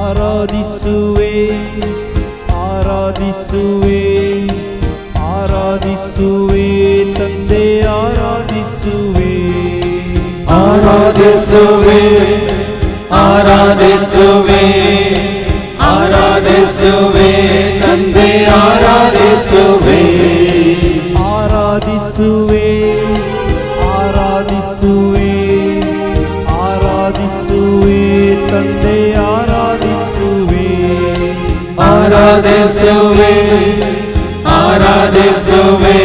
ಆರಾಧಿಸುವೆ ಆರಾಧಿಸುವೆ ಆರಾಧಿಸುವೆ ತಂದೆ ಆರಾಧಿಸುವೆ ಆರಾಧಿಸುವೆ ಆರಾಧಿಸುವೆ ಆರಾಧಿಸುವೆ ತಂದೆ ಆರಾಧಿಸುವೆ ಆರಾಧಿಸುವೆ ಆರಾಧಿಸುವೆ ಆರಾಧಿಸುವೆ ತಂದೆ ಆರಾಧಿಸುವೆ ಆರಾಧಿಸುವೆ ಆರಾಧಿಸುವೆ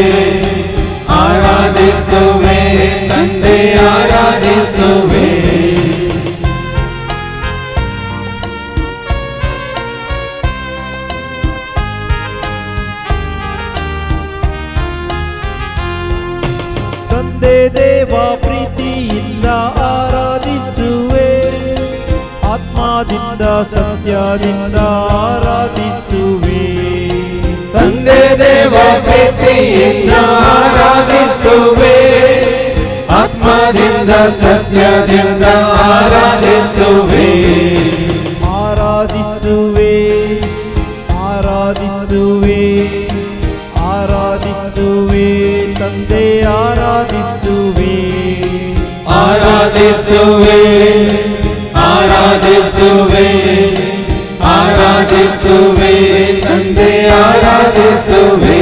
ಆರಾಧಿಸುವೆ ತಂದೆ ಆರಾಧಿಸುವೆ ತಂದೆ ದೇವ ಪ್ರೀತಿಯಿಂದ ಆರಾಧಿಸುವೆ ಆತ್ಮದಿಂದ ಸತ್ಯದಿಂದ ಆರಾಧಿಸುವೆ ತಂದೆ ದೇವ ಪ್ರೀತಿಯಿಂದ ಆರಾಧಿಸುವೆ ಆತ್ಮದಿಂದ ಸತ್ಯದಿಂದ ಆರಾಧಿಸುವೆ ಆರಾಧಿಸುವೆ ಆರಾಧಿಸುವೆ ಆರಾಧಿಸುವೆ ತಂದೆ ಆರಾಧಿಸುವೆ ಆರಾಧಿಸುವೆ ಆರಾಧಿಸುವೆ ಆರಾಧಿಸುವೆ ತಂದೆ ಆರಾಧಿಸುವೆ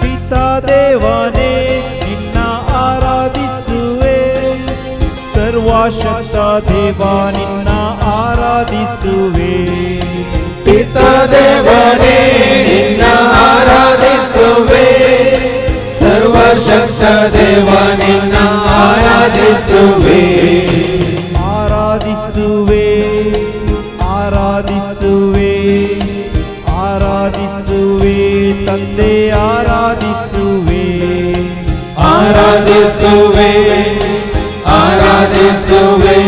ಪಿತಾ ದೇವನೇ ನಿನ್ನ ಆರಾಧಿಸುವೆ ಸರ್ವಶಕ್ತ ದೇವ ನಿನ್ನ ಆರಾಧಿಸುವೆ ಪಿತಾ ದೇವನೇ ನಿನ್ನ ಆರಾಧಿಸುವೆ ಸರ್ವಶಕ್ತ ದೇವ ನಿನ್ನ ಆರಾಧಿಸುವೆ ಆರಾಧಿಸುವೆ ಆರಾಧಿಸುವೆ ಆರಾಧಿಸುವೆ ತಂದೆ ಆರಾಧಿಸುವೆ ಆರಾಧಿಸುವೆ ಆರಾಧಿಸುವೆ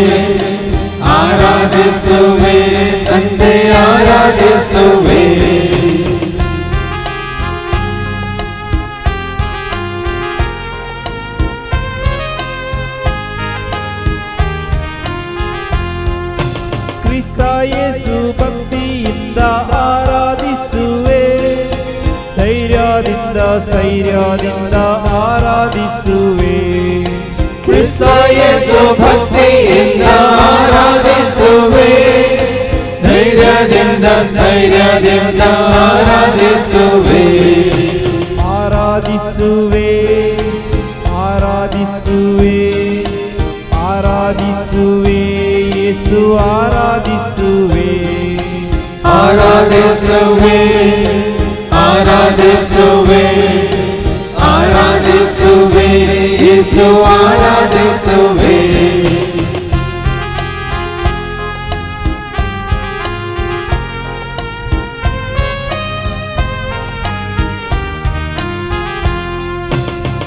ಆರಾಧಿಸುವೆ ತಂದೆ ಆರಾಧಿಸುವೆ ಕ್ರಿಸ್ತ ಯೇಸು ಭಕ್ತಿಯಿಂದ ಆರಾಧಿಸುವೆ ಧೈರ್ಯದಿಂದ ಸ್ಥೈರ್ಯದಿಂದ ಆರಾಧಿಸುವೆ ಕ್ರಿಸ್ತ ಯೇಸು ಭಕ್ತಿಯಿಂದ ಆರಾಧಿಸುವೆ ಧೈರ್ಯದಿಂದ ಸ್ಥೈರ್ಯದಿಂದ ಆರಾಧಿಸುವೆ ಆರಾಧಿಸುವೆ ಆರಾಧಿಸುವೆ ಆರಾಧಿಸುವೆ ಯೇಸು ಆರಾಧಿಸುವೆ ಆರಾಧಿಸುವೆ ಆರಾಧಿಸುವೆ ಆರಾಧಿಸುವೆ ಯೇಸು ಆರಾಧಿಸುವೆ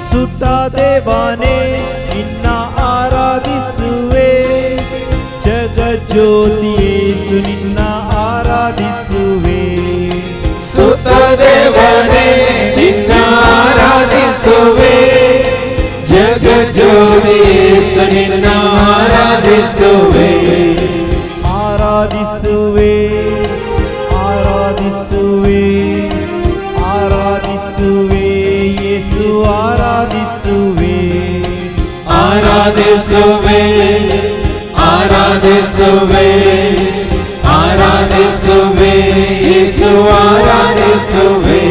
ಸುತ್ತ ದೇವನೇ ನಿನ್ನ ಆರಾಧಿಸುವೆ ಜಗಜ್ಯೋತಿ ಯೇಸು ನಿನ್ನ ಆರಾಧಿಸುವೆ ಸುತ ದೇವನೇ ನಿನ್ನ ಆರಾಧಿಸುವೆ ಜಗಜ್ಯೋತಿ ಯೇಸು ನಿನ್ನ ಆರಾಧಿಸುವೆ ಆರಾಧಿಸುವೆ ಆರಾಧಿಸುವೆ ಆರಾಧಿಸುವೆ ಯೇಸು ಆರಾಧಿಸುವೆ ಆರಾಧಿಸುವೆ ಆರಾಧಿಸುವೆ ಆರಾಧಿಸುವೆ ಯೇಸು ಆರಾಧಿಸುವೆ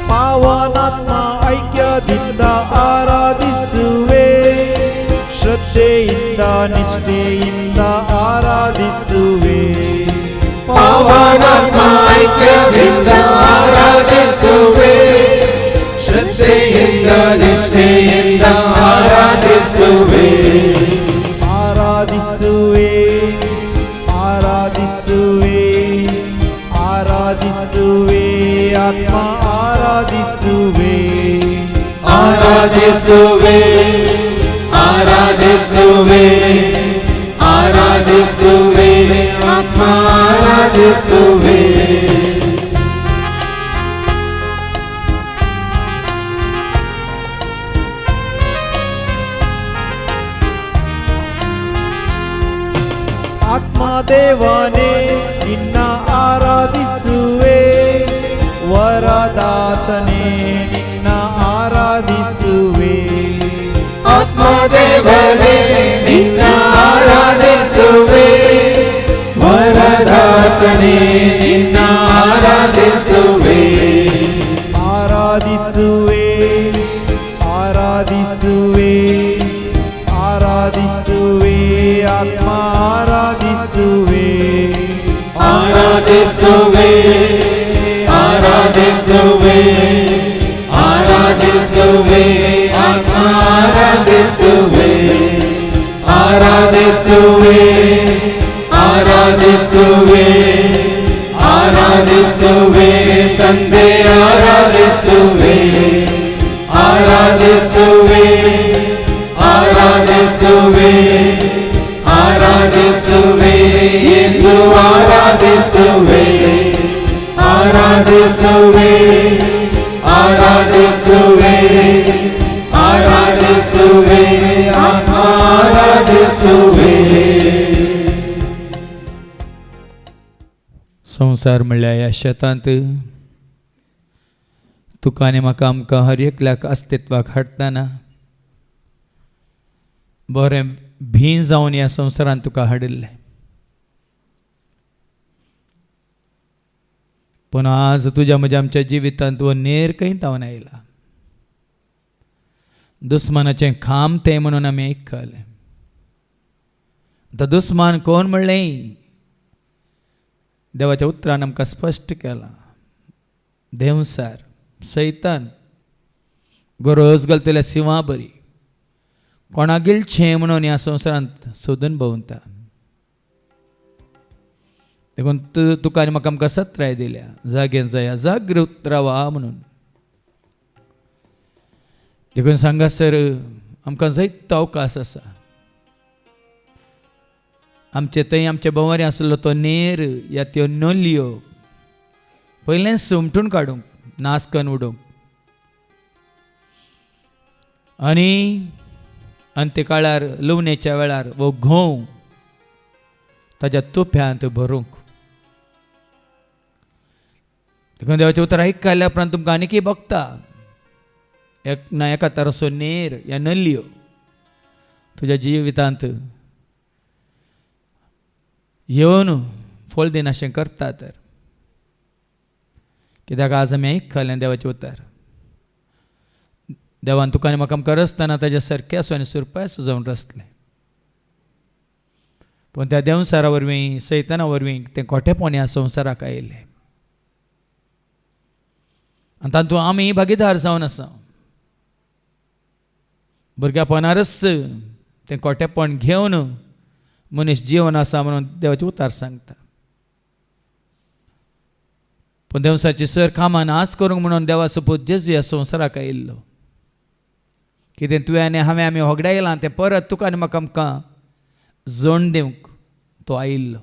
ಪಾವನಾತ್ಮ ಐಕ್ಯದಿಂದ ಆರಾಧಿಸುವೆ ಶ್ರದ್ಧೆಯಿಂದ ನಿಷ್ಠೆಯಿಂದ ಆರಾಧಿಸುವೆ ಪಾವನಾತ್ಮ ಐಕ್ಯದಿಂದ ಆರಾಧಿಸುವೆ ಶ್ರದ್ಧೆಯಿಂದ ನಿಷ್ಠೆಯಿಂದ ಆರಾಧಿಸುವೆ ಆರಾಧಿಸುವೆ ಆರಾಧಿಸುವೆ ಆರಾಧಿಸುವೆ ಆತ್ಮ ಆರಾಧಿಸುವೆ ಆರಾಧಿಸುವೆ ಆರಾಧಿಸುವೆ ಆರಾಧಿಸುವೆ ಆರಾಧಿಸುವೆ ಆತ್ಮ ಆರಾಧಿಸುವೆ ಆತ್ಮ ದೇವನೇ ನಿನ್ನ ಆರಾಧಿಸುವೆ ವರದಾತನೇ ನಿನ್ನ ಆರಾಧಿಸುವೆ ಆತ್ಮದೇವನೇ ನಿನ್ನ ಆರಾಧಿಸುವೆ ವರದಾತನೇ ನಿನ್ನ ಆರಾಧಿಸುವೆ ಆರಾಧಿಸುವೆ ಆರಾಧಿಸುವೆ ಆರಾಧಿಸುವೆ ಆತ್ಮ ಆರಾಧಿಸುವೆ ಆರಾಧಿಸುವೆ ಆರಾಧಿಸುವೆ ಆರಾಧಿಸುವೆ ಆತ್ಮ ಆರಾಧಿಸುವೆ ಆರಾಧಿಸುವೆ ಆರಾಧಿಸುವೆ ಆರಾಧಿಸುವೆ ತಂದೆ ಆರಾಧಿಸುವೆ ಆರಾಧಿಸುವೆ ಆರಾಧಿಸುವೆ ಆರಾಧಿಸುವೆ ಯೇಸು ಆರಾಧಿಸುವೆ ಆರಾಧಿಸುವೆ ಆರಾಧಿಸುವೆ ಆರಾಧಿಸುವೆ ಆತ್ಮ ಆರಾಧಿಸುವೆ संसार म्हणल्यार ह्या शेतांत तुका आनी म्हाका आमकां हर एकल्याक अस्तित्वाक हाडटाना बरें भी जावन ह्या संवसारांत तुका हाडिल्लें पूण आज तुज्या म्हज्या आमच्या जिवितांत हो नेर कैतावन आयला दुस्मानाचें खाम तें म्हणून आमी आयकले आतां दुस्मान कोण म्हणलें देवाच्या उतरान आमकां स्पश्ट केलां देवसार सैतान गरज घालतल्या सिंवा बरी कोणाक गिलचें म्हणून ह्या संवसारांत सोदून भोंवता देखून तुका आनी म्हाका आमकां सत्राय दिल्या जागे जाया जागृत रावा म्हणून देखून सांगासर आमकां जायतो अवकाश आसा आमचे थंय आमच्या भोंवारी आसलो तो नेर या त्यो नोलयो पयलेंच सुमटून काडूंक नास करून उडोवंक आनी अंत्य काळार लुवणेच्या वेळार वो घोव ताच्या तुप्यांत भरूंक देखून देवाचें उतर आयकल्या उपरांत तुमकां आनीकय भोगता एक ना एका तरासो नेर या नल्यो तुज्या जिवितांत येवन फळ दिन अशें करता तर कित्याक आज आमी आयकलें देवाचें उतर देवान तुका आनी म्हाका आमकां रचतना ताच्या सारकें आनी सुरपास जावन रचलें पूण त्या देवसारा वरवीं सैताना वरवीं तें खोटेपण ह्या संवसाराक आयिल्लें आनी तातूंत आमी भागीदार जावन आसा भुरग्यापणारच तें खोटेपण घेवन मनीस जीवन आसा म्हणून देवाचें उतार सांगता पूण देवसाची सर कामां नास करूंक म्हणून देवा सपोज जेजू ह्या संवसाराक आयिल्लो कितें तुवें आनी हांवें आमी होगडायलां तें परत तुका आनी म्हाका आमकां जोड दिवंक तो आयिल्लो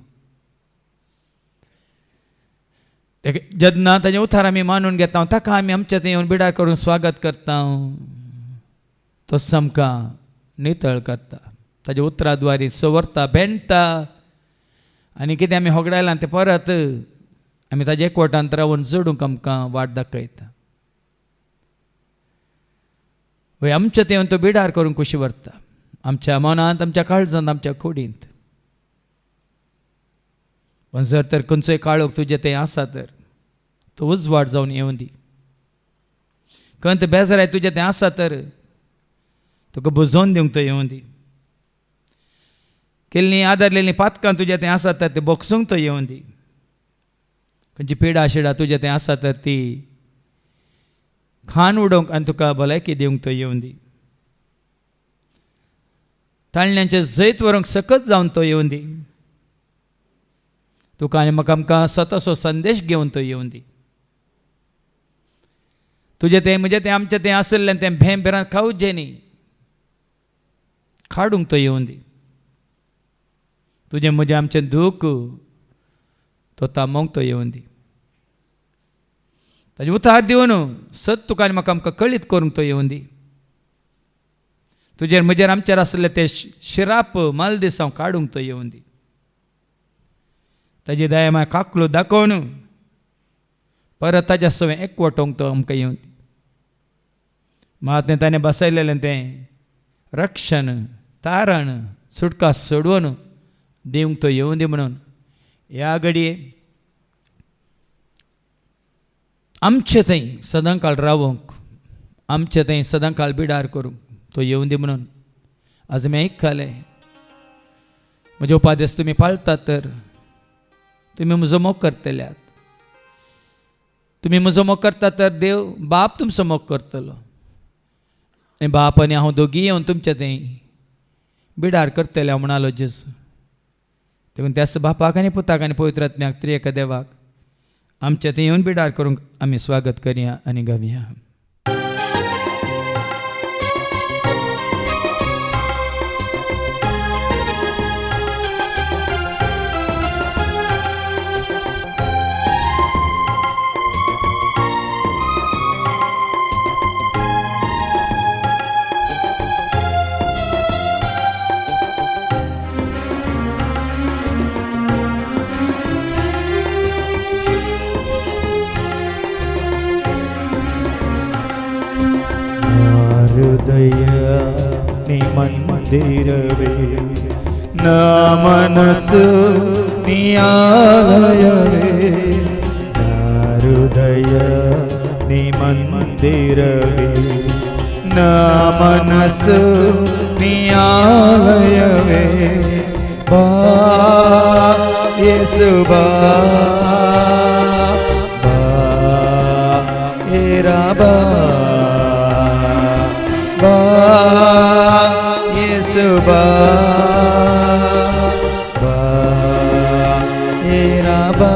जेन्ना ताजें उतार आमी मानून घेता ताका आमी आमच्या थंय येवन बिडार करून स्वागत करता तो सामका नितळ करता ताज्या उतरा द्वारे सवरता भेंडटा आनी कितें आमी होगडायलां तें परत आमी ताजे एकवटांत रावन जोडूंक आमकां वाट दाखयता वय आमच्या थंय येवन तो बिडार करूंक कुशी व्हरता आमच्या मनांत आमच्या काळजांत आमच्या कुडींत पण जर तर खंयचोय काळोख तुजें थंय आसा तर तो उजवाड जावन येवं दी खंय बेजाराय तुजें थंय आसा तर तुका बुजोवन दिवंक तो येवं दी केल्लीं आदारलेलीं पातकां तुजें थंय आसा तर ते बोगसूंक तो येवं दी खंयची पिडा शिडा तुजें थंय आसा तर ती खाण उडोवंक आनी तुका भलायकी दिवंक तो येवं दी ताळण्यांचें जैत व्हरूंक सकत जावन तो येवं दी तुका आनी म्हाका आमकां स्वताचो संदेश घेवन तो येवं दी तुझे ते म्हणजे ते आमचें तें आसलें तें भें बेरान खावूच जे न्ही, काडूंक तो येवन दी. तुजें म्हजें आमचें दूख तो तामोवंक तो येवन दी. ताजें उतार दिवन सत तुका आनी म्हाका आमकां कळीत करूंक तो येवन दी. तुजेर म्हजेर आमचेर आसलें ते शिराप मालदीस हांव काडूंक तो येवन दी. ताजी दया माय काकलो दाखोवन परत ताच्या सवें एकवटोवंक तो आमकां येवन दी. म्हाका तें ताणें बसयलेलें तें रक्षण तारण सुटका सोडवून दिवंक तो येवन दी म्हणून ह्या घडये आमचे थंय सदां काळ रावूंक, आमचे थंय सदां काळ बिडार करूंक तो येवन दी म्हणून आज मी आयकले. म्हजे उपादेश तुमी पाळतात तर तुमी म्हजो मोग करतल्यात. तुमी म्हजो मोग करतात तर देव बाप तुमचो मोग करतलो. आनी बाप आनी हांव दोगी येवन तुमचे थंय बिडार करतले हांव म्हणालो जेजू. देखून त्याच बापाक आनी पुताक आनी पवित्र आत्म्याक त्रिएक देवाक आमचे थंय येवन बिडार करूंक आमी स्वागत करया आनी गावया. ಹೃದಯ ನೀ ಮಂದಿರವೇ, ನಾ ಮನಸ್ಸು ನೀ ಆಲಯವೇ. ನಾ ಹೃದಯ ನೀ ಮಂದಿರವೇ, ನಾ ಮನಸ್ಸು ನೀ ಆಲಯವೇ. ಬಾ ಯೇಸು ಬಾ, ಬಾ ಏರಾ ಬಾ, ಬಾ ಯೇಸು ಬಾ, ಬಾ ಏರಾ ಬಾ.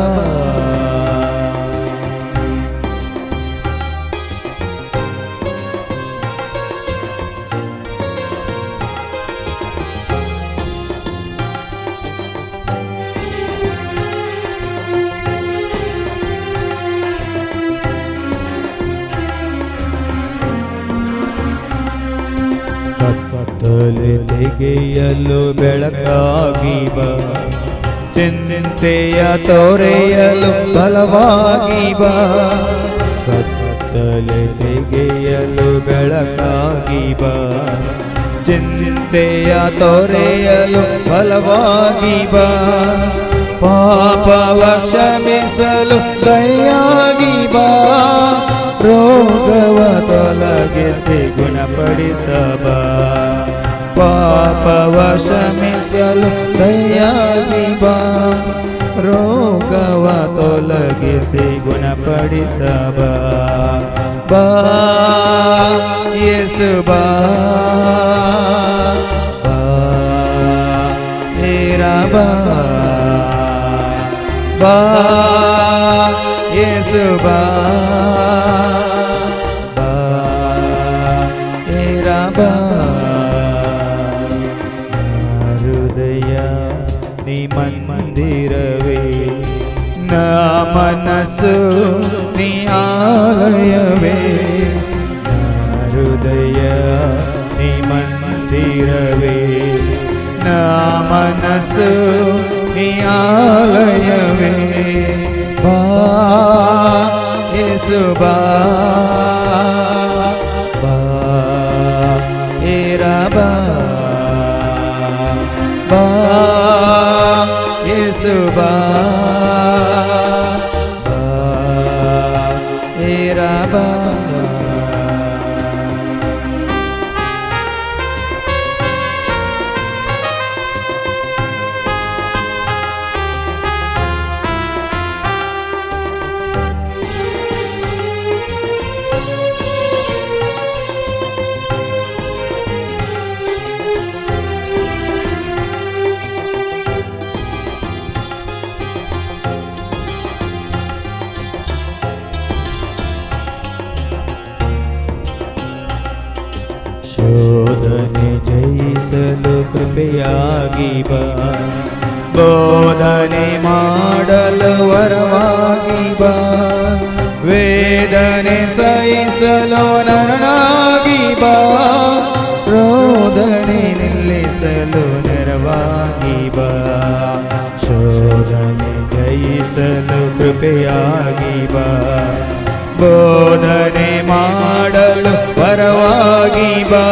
ಕತ್ತಲೆ ತೆಗೆಯಲು ಬೆಳಕಾಗಿ ಬಾ, ಚಿಂತೆಯ ತೊರೆಯಲು ಬಲವಾಗಿ ಬಾ. ಕತ್ತಲೆ ತೆಗೆಯಲು ಬೆಳಕಾಗಿ ಬಾ, ಚಿಂತೆಯ ತೊರೆಯಲು ಬಲವಾಗಿ ಬಾ. ಪಾಪವ ಕ್ಷಮಿಸಲು ದಯಾಗಿ ಬಾ, ರೋಗವ ತೊಲಗಿಸಿ ಗುಣಪಡಿಸಬ. ಪಾಪವ ಕ್ಷಮಿಸಲು ದಯಾಗಿ ಬಾ, ರೋಗವ ತೊಲಗಿಸಿ ಗುಣಪಡಿಸಬ. ಬಾ ಯೇಸು ಬಾ, ಬಾ ಏರಾ ಬಾ, ಬಾ ಯೇಸು ಬಾ, ಬಾ ಏರಾ ಬಾ. ಹೃದಯ ನೀ ಮಂದಿರವೇ, ನಾ ಮನಸ್ಸು ನೀ ಆಲಯವೇ. ಹೃದಯ ನೀ ಮಂದಿರವೇ, ನಾ ಮನಸ್ಸು ನೀ ಆಲಯವೇ. ಬಾ ಯೇಸು ಬಾ, ಬಾ ಏರಾ ಬಾ, ಬಾ ಯೇಸು ಬಾ, ಬಾ ಏರಾ ಬಾ. ಕೃಪೆಯಾಗಿ ಬಾ ಬೋಧನೆ ಮಾಡಲು ವರವಾಗಿ ಬಾ ವೇದನೆ ಸಹಿಸಲು ನರನಾಗಿ ಬಾ ರೋದನೆ ನಿಲ್ಲಿಸಲು ನೆರವಾಗಿ ಬಾ ಶೋಧನೆ ಜಯಿಸಲು ಕೃಪೆಯಾಗಿ ಬಾ ಬೋಧನೆ ಮಾಡಲು ವರವಾಗಿ ಬಾ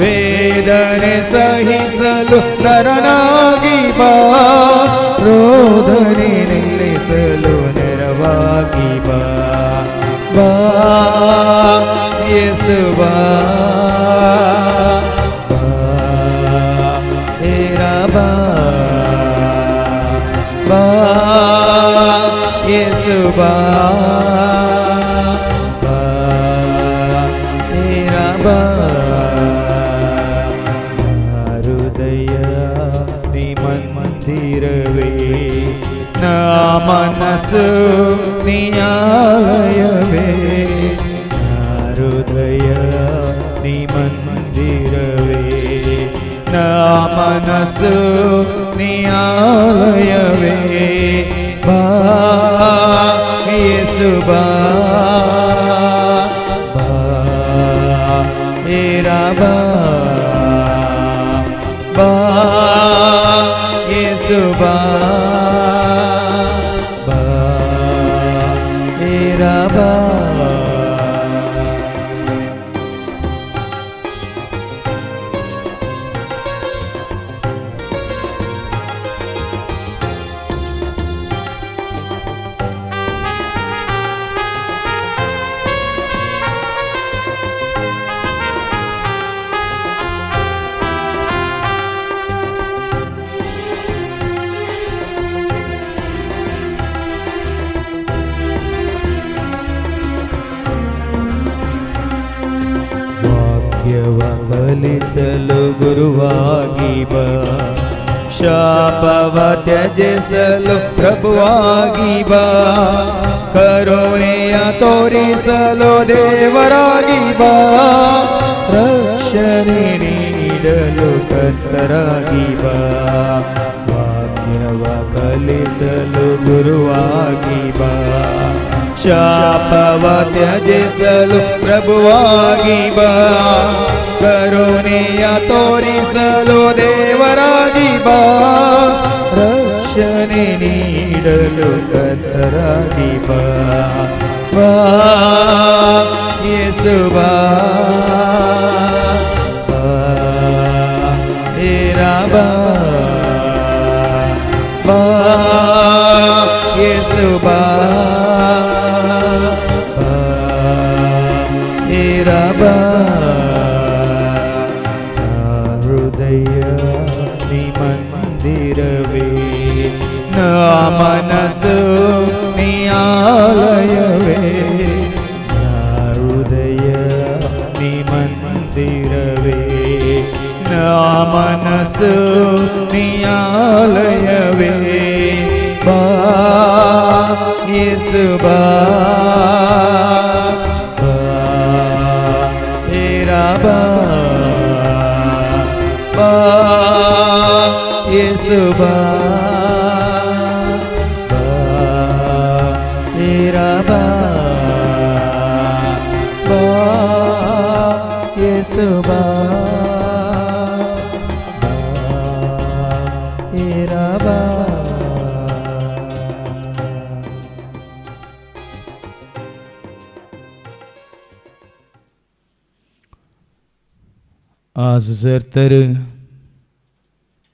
ವೇದನೆ ಸಹಿಸಲು ನರನಾಗಿ ಬಾ ರೋದನೆ ನಿಲ್ಲಿಸಲು ನೆರವಾಗಿ ಬಾ ಬಾ ಯೇಸು ಬಾ ಬಾ ಏರಾ ಬಾ ಬಾ ಯೇಸು ಬಾ ಬಾ ಏರಾ ಬಾ ಹೃದಯ ನೀ ಮಂದಿರವೇ ನಾ ಮನಸ್ಸು ನೀ ಆಲಯವೇ ಹೃದಯ ನೀ ಮಂದಿರವೇ ನಾ ಮನಸ್ಸು ನೀ ಆಲಯವೇ ಬಾ ಯೇಸು ಬಾ ಬಾ ಏರಾ ಬಾ ಬಾ ಯೇಸು ಬಾ ಬಾ ಏರಾ ಬಾ ವಾಕ್ಯವ ಕಲಿಸಲು ಗುರುವಾಗಿ ಬಾ ಶಾಪವ ತ್ಯಜಿಸಲು ಪ್ರಭುವಾಗಿ ಬಾ ಕರುಣೆಯ ತೋರಿಸಲು ದೇವರಾಗಿ ಬಾ ರಕ್ಷಣೆ ನೀಡಲು ಕರ್ತರಾಗಿ ಬಾ ವಾಕ್ಯವ ಕಲಿಸಲು ಗುರುವಾಗಿ ಬಾ ಶಾಪವ ತ್ಯಜಿಸಲು ಪ್ರಭುವಾಗಿ ಬಾ ಕರುಣೆಯ ತೋರಿಸಲು ದೇವರಾಗಿ ಬಾ ರಕ್ಷಣೆ ನೀಡಲು ಕರ್ತರಾಗಿ ಬಾ ಬಾ ಯೇಸು ಬಾ ಬಾ ಏರಾ ಬಾ ಬಾ ಯೇಸು ಬಾ ಏರಾ ಬಾ ಹೃದಯ ನೀ ಮಂದಿರವೇ ನಾ ಮನಸ್ಸು ನೀ ಆಲಯವೇ ಹೃದಯ ನೀ ಮಂದಿರವೇ ನಾ ಮನಸ್ಸು ನೀ ಆಲಯವೇ ಬಾ ಯೇಸು ಬಾ ಬಾ ಬಾ ಯೇಸು ಬಾ ಬಾ ಏರಾ ಬಾ ಬಾ ಯೇಸು ಬಾ ಬಾ ಏರಾ ಬಾ आज जर तर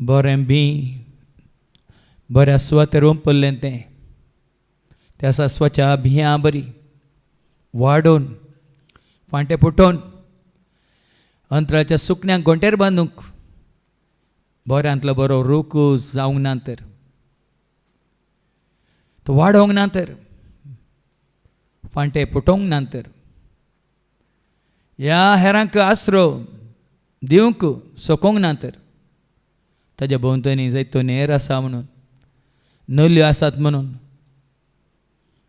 बरें बी बऱ्या स्वतेर पडलें तें आसा स्वचा भियां बरी वाडोवन फांटे फुटोवन अंतराच्या सुकण्यांक गोंटेर बांदूंक बऱ्यांतलो बरो रोकूस जावंक ना तर तो वाडोवंक ना तर फांटे फुटोवंक ना तर ह्या हेरांक आसरो दिवंक सोकोंक ना तर ताज्या भोंवतणी जायतो नेर आसा म्हणून नल्यो आसात म्हणून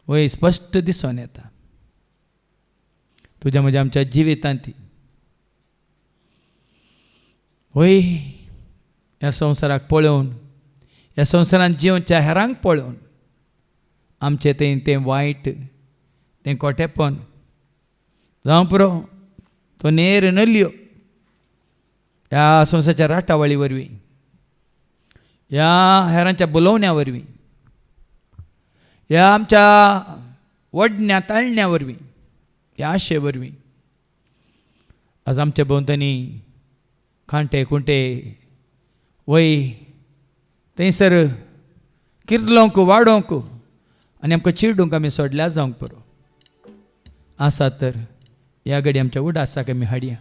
वय स्पश्ट दिसून येता तुज्या म्हज्या आमच्या जिवितांत वय ह्या संवसाराक पळोवन ह्या संवसारांत जिवच्या हेरांक पळोवन आमचें तें वायट तें खोटेपण जावं पुरो तो नेर नल्यो ह्या संवसाराच्या राटावळी वरवीं ह्या हेरांच्या बुलोवण्या वरवीं ह्या आमच्या वडण्या ताळण्या वरवीं ह्या आशे वरवीं आज आमच्या भोंवतणी खांटे खुंटे वय थंयसर किर्लोंक वाडोवंक आनी आमकां चिडूंक आमी सोडल्यार जावंक पुरो आसा तर ह्या घडी आमच्या उडासाक आमी हाडया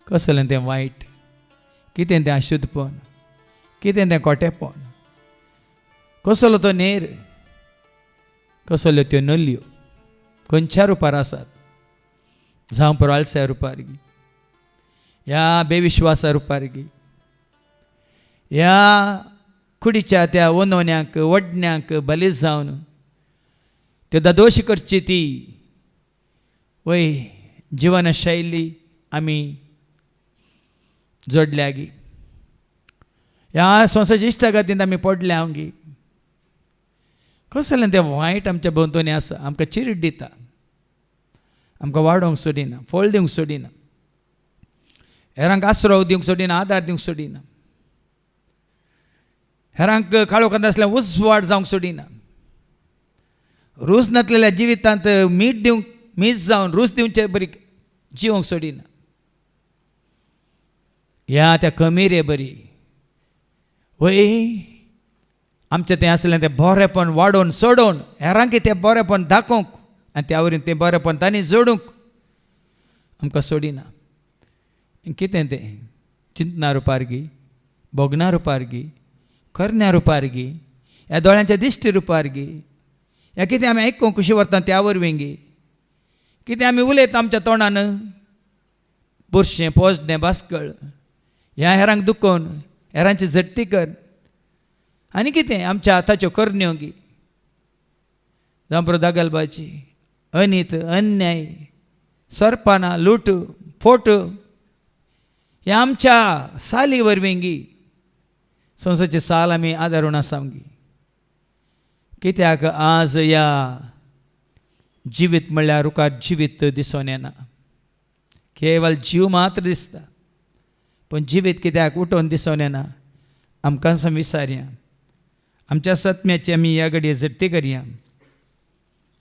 कसलें तें वायट कितें तें अशुद्धपण कितें तें खोटेपण कसलो तो नेर कसल्यो त्यो नल्यो खंयच्या रुपार आसात जावं पुरो आलस्या रुपार गी ह्या बेविश्वासा रुपार गी ह्या कुडीच्या त्या वनवण्यांक वडण्यांक बलीस जावन त्यो दादोशी करची ती वय जिवनशैली आमी जोडल्या गी ह्या संवसाराच्या इश्टागतींत आमी पडल्या गी कसलें तें वायट आमच्या भोंवतणी आसा आमकां चिरीट दिता आमकां वाडोवंक सोडिना फळ दिवंक सोडिना हेरांक आसरो दिवंक सोडिना आदार दिवंक सोडिना हेरांक काळोखांत आसल्यार उजवाड जावंक सोडिना रूच नासलेल्या जिवितांत मीठ दिवंक मीस जावन रूच दिवचे बरी जिवंक सोडिना ह्या त्या कमीरे बरी वय आमचें तें आसलें तें बरेंपण वाडोवन सोडोवन हेरांकय तें बरेंपण दाखोवंक आनी त्या वरीन तें बरेंपण तांणी जोडूंक आमकां सोडिना कितें तें चिंतना रुपार गी बोगना रुपार गी करण्या रुपार गी ह्या दोळ्यांच्या दिश्टी रुपार गी ह्या कितें आमी आयकूंक कशी व्हरता त्या वरवीं गी कितें आमी उलयता आमच्या तोंडान बुरशें पोजणें बास्कळ ह्या हेरांक दुखोवन हेरांची झट्टी कर आनी कितें आमच्या हाताच्यो करण्यो गी जावं पुरो दागलबाजी अनित अन्याय सरपाना लूट फोट हे आमच्या साली वरवीं गी संवसाराची साल आमी आदारून आसा गी कित्याक आज ह्या जिवीत म्हणल्यार रुकार जिवीत दिसून येना केवळ जीव मात्र दिसता पण जिवीत कित्याक उठोवन दिसून येना आमकां विचारया आमच्या सत्म्याची आमी ह्या घडये झट्टी करया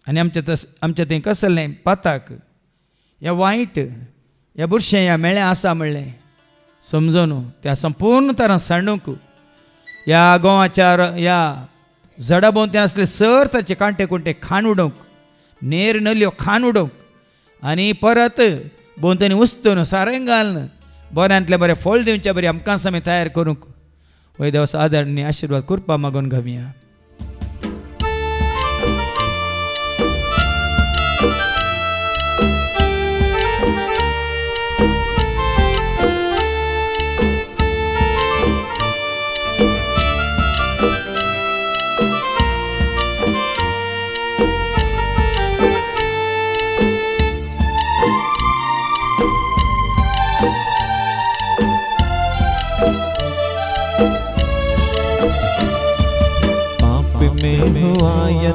आनी आमचें तें कसलें पाताक ह्या वायट ह्या बुरशें ह्या मेळ्ळें आसा म्हणलें समजून त्या संपूर्ण तरान सांडूंक ह्या गोवाच्या ह्या झाडा भोंवतणी आसले सर ताचे कांटे कुंटे खाण उडोवंक नेर नल्यो खाण उडोवंक आनी परत भोंवतणी उस्तून सारें घालन बऱ्यांतले बरें फळ दिवचे बरें आमकां आमी तयार करूंक वय देवास आदार आनी आशिर्वाद कृपा मागून घेवया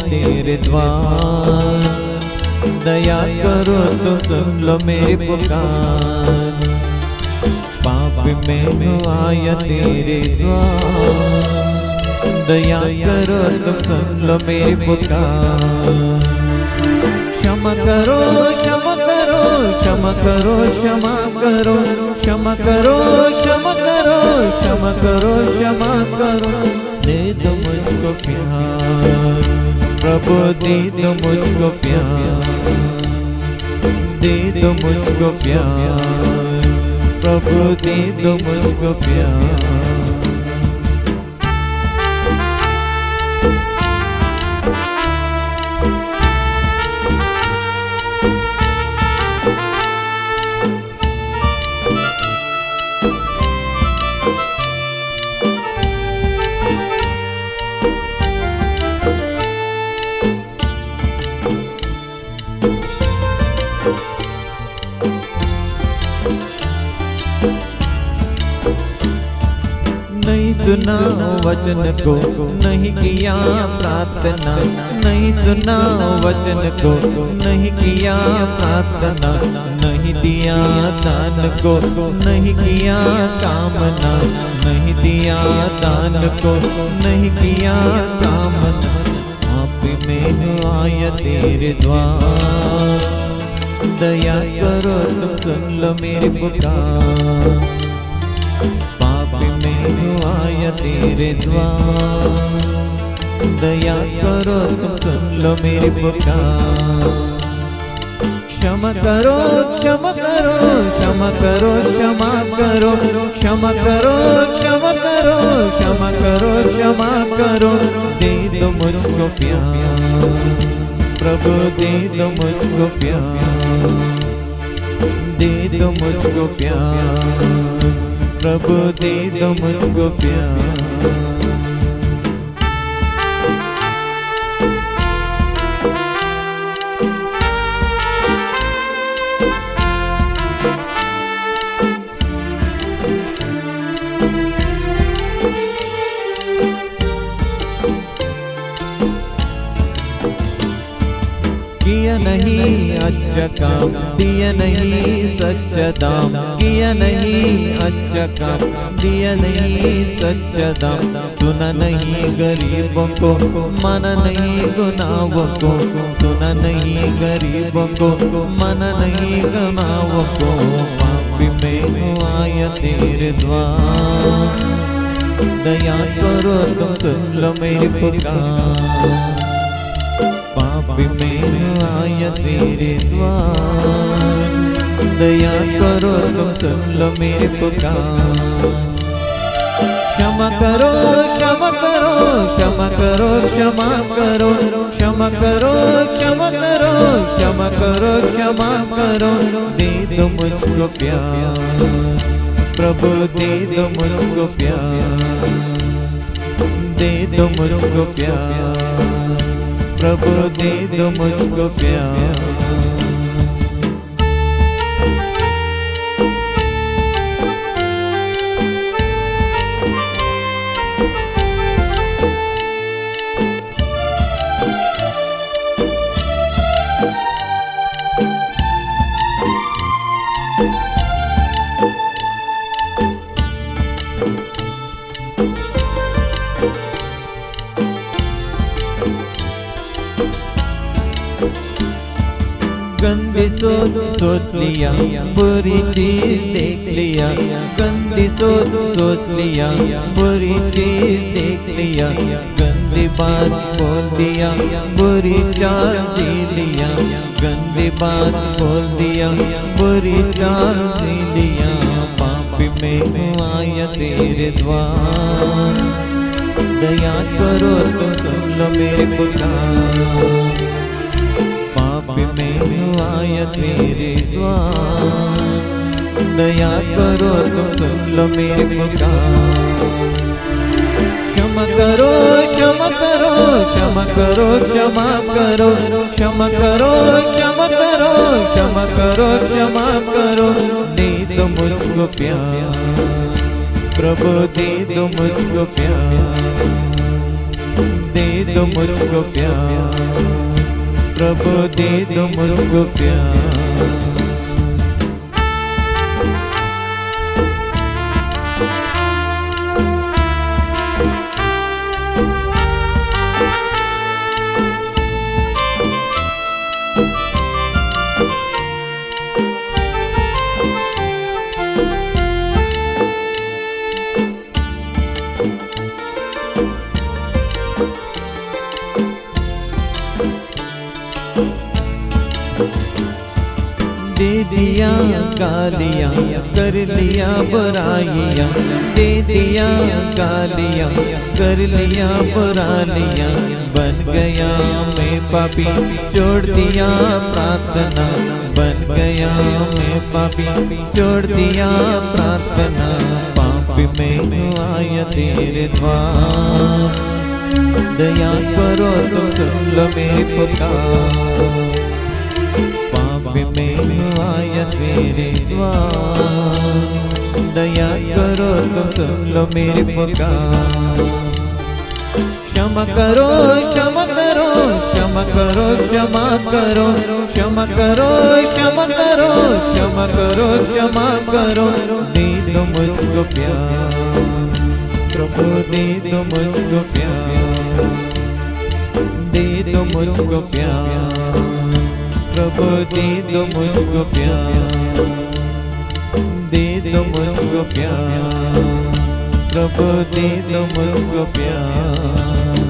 तेरे द्वार दया करो तो सुन लो मेरी पुकार पाप में हूँ आया तेरे द्वार दया करो तो सुन लो मेरी पुकार क्षमा करो क्षमा करो क्षमा करो क्षमा करो क्षमा करो क्षमा करो क्षमा करो क्षमा करो दे दो मुझको प्यार प्रभु दे दो मुझको प्यार दे दो मुझको प्यार प्रभु दे दो मुझको प्यार सुना वचन को, नहीं किया प्रार्थना, नहीं सुना वचन को, नहीं किया प्रार्थना, नहीं दिया दान को, नहीं किया कामना, नहीं दिया दान को, नहीं किया कामना। आप में आया तेरे द्वार, दया करो तुम सुन लो मेरी पुकार। पाप में आया तेरे द्वार, दया करो तुम सुन लो मेरी पुकार। क्षमा करो क्षमा करो क्षमा करो क्षमा करो क्षमा करो क्षमा करो क्षमा करो क्षमा करो। दे दो मुझको प्यार प्रभु, दे दो मुझको प्यार, दे दो मुझको प्यार प्रभु, दे दो मुझको प्यार। किया नहीं अच्छा काम, दिया नहीं सच्चा दाम, किया नहीं अच्छा काम, दिया नहीं सच्चा दाम। सुना नहीं गरीबों को, माना नहीं गुनाहों को, सुना नहीं गरीबों को, माना नहीं गुनाहों को। पापी में आया तेरे द्वार, दया करो तुम सुन लो मेरी पुकार। पापी में आया तेरे द्वार, दया करो तुम सुन लो मेरी पुकार। क्षमा करो क्षमा करो क्षमा करो क्षमा करो क्षमा करो क्षमा करो क्षमा करो क्षमा करो। दे दो मुझको प्यार प्रभु, दे दो मुझको प्यार, दे दो मुझको प्यार प्रभु, दे दो मुझको प्यार। गंदी सोच लिया, बुरी चीज देख लिया, गंदी सोच लिया, बुरी चीज देख लिया, गंदी बात बोल दिया, बुरी चाल जी लिया, गंदी बात बोल दिया, बुरी चाल जी लिया। पापी में आया तेरे द्वार, दया करो तुम सुन लो मेरी पुकार। पापी में आया तेरे द्वार, दया करो तुम सुन लो मेरी पुकार। क्षमा करो क्षमा करो क्षमा करो क्षमा करो क्षमा करो क्षमा करो क्षमा करो क्षमा करो। दे दो मुझको प्यार प्रभु, दे दो मुझको प्यार, दे दो मुझको प्यार प्रभु, दे दो मुझको प्यार। दे दिया गालियाँ, कर लिया बुराइयाँ, दे दिया गालियाँ, कर लिया बुराइयाँ। बन गया मैं पापी, छोड़ दिया प्रार्थना, बन गया मैं पापी, छोड़ दिया प्रार्थना। पापी में आया तेरे द्वार, दया करो तुम सुन लो मेरी पुकार। पापी में आया तेरे द्वार, दया करो तुम सुन लो मेरी पुकार। क्षमा करो क्षमा करो क्षमा करो क्षमा करो क्षमा करो क्षमा करो क्षमा करो क्षमा करो। दे दो मुझको प्यार प्रभु, दे दो मुझको प्यार, दे दो मुझको प्यार प्रभु, दे दो मुझको प्यार, दे दो मुझको प्यार प्रभु, दे दो मुझको प्यार।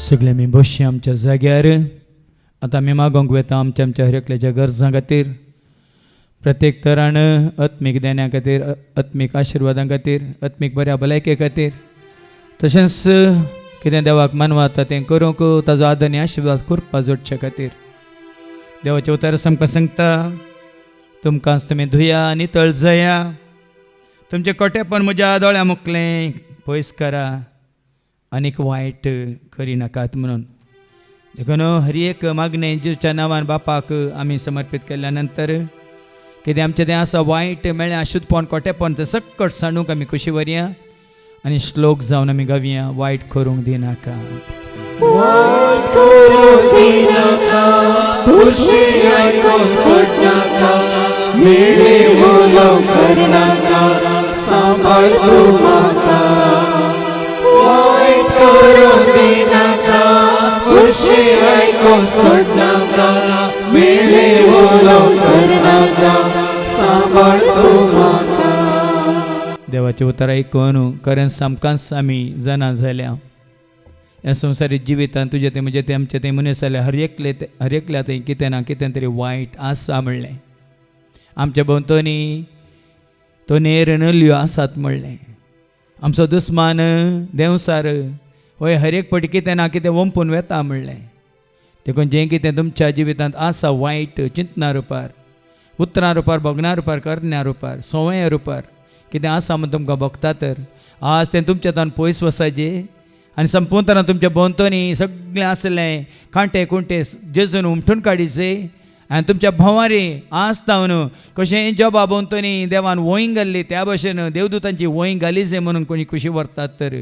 सगळे आमी बसची आमच्या जाग्यार. आतां आमी मागोंक वेता आमच्या आमच्या हर एकल्याच्या गरजां खातीर, प्रत्येक तरान आत्मीक देण्या खातीर, आत्मीक आशिर्वादां खातीर, आत्मीक बऱ्या भलायके खातीर. तशेंच कितें देवाक मानवाता तें करूंक ताजो आदर आनी आशिर्वाद करपा जोडचे खातीर. देवाचें उतर आमकां सांगता, तुमकांच तुमी धुया नितळ जाया, तुमचें कोटेपण म्हज्या दोळ्या मुखलें पयस करा, आनीक वायट करिनाकात म्हणून. देखून हर एक मागणें जेच्या नांवान बापाक आमी समर्पीत केल्या नंतर कितें आमचें तें आसा वायट मेळ्ळें अशुद्धपण कोटेपण तें सकट सांडूंक आमी खुशी व्हरया आनी श्लोक जावन आमी गावया. वायट करूंक दिनाका, वायट करूंक दिनाका, खुशी आयको सोडनाका, मेळे उलोव करनाका, सांबाळ तूं म्हाका. वायट करूंक दिनाका, खुशी आयको सोडनाका, मेळे उलोव करनाका, सांबाळ तूं म्हाका. देवाचें उतर आयकून खरेंच सामकांच आमी जाणा जाल्या ह्या संवसारीक जिवितांत तुजें तें म्हजें तें आमचें तें मनीस जाल्यार हर एकल्या थंय कितें ना कितें तरी वायट आसा म्हणलें. आमच्या भोंवतणी तो नेर नल्यो आसात म्हणलें. आमचो दुस्मान देंवसार होय हर एक फावटी कितें ना कितें वंपून वेता म्हणलें. देखून जें कितें तुमच्या जिवितांत आसा वायट चिंतना रुपार, उतरां रुपार, भोगना रुपार, करण्या रुपार, संवया रुपार कितें आसा म्हूण तुमकां भोगता तर आज तें तुमच्या तान पयस वसाचें आनी संपूर्ण तरां तुमच्या भोंवतणी सगळें आसलें कांटे कुंटे जेजून उमटून काडीचें आनी तुमच्या भोंवारी आज तावन कशें जॉबा भोंवतणी देवान वोंय घाल्ली त्या भशेन देवदूतांची वोंय घाली जाय म्हणून कोणी खुशी व्हरतात तर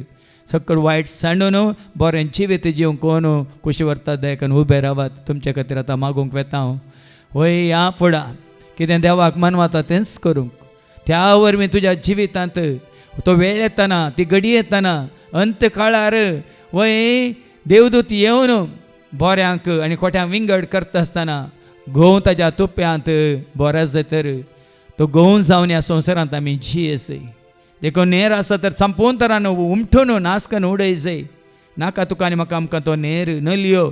सकट वायट सांडून बरें जिवीत जिवंक कोण खुशी व्हरतात दयकान उबे रावात. तुमचे खातीर आतां मागूंक वेता हांव. वय ह्या फुडां कितें देवाक मानवाता तेंच करूंक, त्या वरवीं तुज्या जिवितांत तो वेळ येतना, ती घडी येतना, अंत काळार वय देवदूत येवन बऱ्यांक आनी खोट्यांक विंगड करता आसतना घोव ताच्या तुप्यांत बरो जातर तो घोव जावन ह्या संवसारांत आमी जियेसय. देखून नेर आसा तर संपूर्ण तरान उमठून नासकन उडय जाय. नाका तुका आनी म्हाका आमकां तो नेर नलयो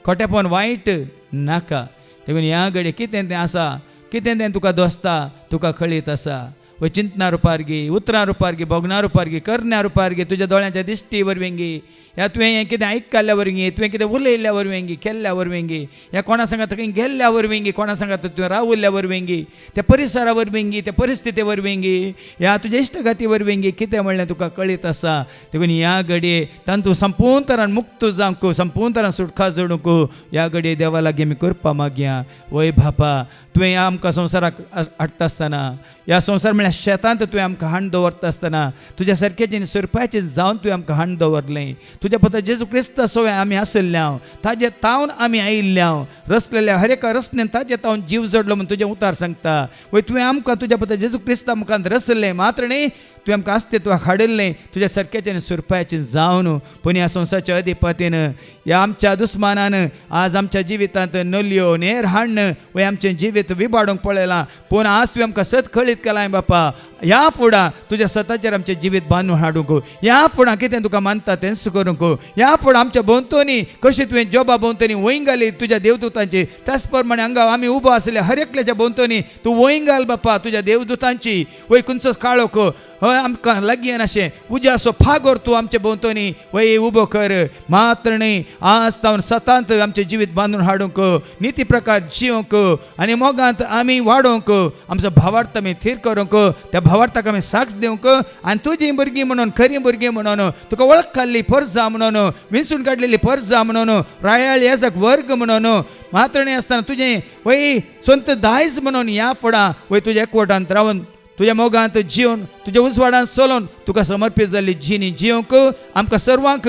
खोटेपण वायट नाका. देखून ह्या घडी कितें तें आसा, कितें तें तुका दोस्ता, तुका कळीत आसा, व चिंतना रुपार गी, उतरां रुपार गी, भोगना रुपार गी, करण्या रुपार गी, तुज्या दोळ्यांच्या दिश्टी वरवीं गी, ह्या तुवें हें कितें आयकल्या वरवीं, तुवें कितें उलयल्या वरवीं गी, केल्ल्या वरवीं गी, ह्या कोणा सांगात खंय गेल्ल्या वरवीं गी, कोणा सांगात तुवें रावल्ल्या वरवीं गी, त्या परिसरा वरवीं गी, त्या परिस्थिती वरवीं गी, ह्या तुज्या इश्टगाती वरवीं गी, कितें म्हणलें तुका कळीत आसा. देखून ह्या घडये तातूंत तूं संपूर्ण तरान मुक्त जावंक, संपूर्ण तरान सुटका जोडूंक ह्या घडये देवा लागीं आमी करपा मागया. वय बापा, तुवें आमकां संवसाराक हाडटा आसतना, ह्या संवसार म्हळ्यार शेतांत तुवें आमकां हाण दवरता आसतना तुज्या सारकेचें सुरपाचें जावन तुवें आमकां हाण दवरलें. तुज्या पुता जेजू क्रिस्ता सोवे आमी आसल्यां, ताजे तावन आमी आयिल्ल्यां, रचलेल्या हर एका रचनेन ताजे तावन जीव जोडलो म्हूण तुजें उतार सांगता. वय तुवें आमकां तुज्या पुता जेजू क्रिस्ता मुखांत रचलें, मात्र न्ही तुवें आमकां अस्तित्वाक हाडिल्लें तुज्या सारकेचें आनी सुरपाचें जावन. पूण ह्या संवसाराच्या अधिपतीन ह्या आमच्या दुस्मानान आज आमच्या जिवितांत नलयो नेर हाडन वय आमचें जिवीत विबाडूंक पळयलां. पूण आज तुवें आमकां सत कळीत केलां बापा, ह्या फुडां तुज्या सताचेर आमचें जिवीत बांदून हाडूंक, ह्या फुडां कितें तुका मानता तेंच करूंक, ह्या फुडां आमच्या भोंवतणी कशी तुवें जॉबा भोंवतणी वोंय घाली तुज्या देवदूतांची, त्याच प्रमाणे हांगा आमी उबो आसले हर एकल्याच्या भोंवतणी तूं वोंय घाल बापा तुज्या देवदूतांची. वय खंयचोच काळोख हय आमकां लागीं अशें उज्याचो फागोर तूं आमचे भोंवतणी वय उबो कर. मात्र न्ही आज तावन सतांत आमचें जिवीत बांदून हाडूंक, निती प्रकार जिवंक आनी मोगांत आमी वाडोवंक, आमचो भावार्थ आमी थीर करूंक, त्या भावार्थाक आमी साक्ष दिवंक आनी तुजीं भुरगीं म्हणून, खरीं भुरगीं म्हणून, तुका वळख काडली परजा म्हणून, विंचून काडलेली परजा म्हणून, रायाळ येजक वर्ग म्हणून, मात्र आसतना तुजें वय संत दायज म्हणून ह्या फुडां वय तुज्या एकवटांत रावन तुज्या मोगांत जिवन तुज्या उजवाडांत चलोवन तुका समर्पीत जाल्ली जिणी जियोंक आमकां सर्वांक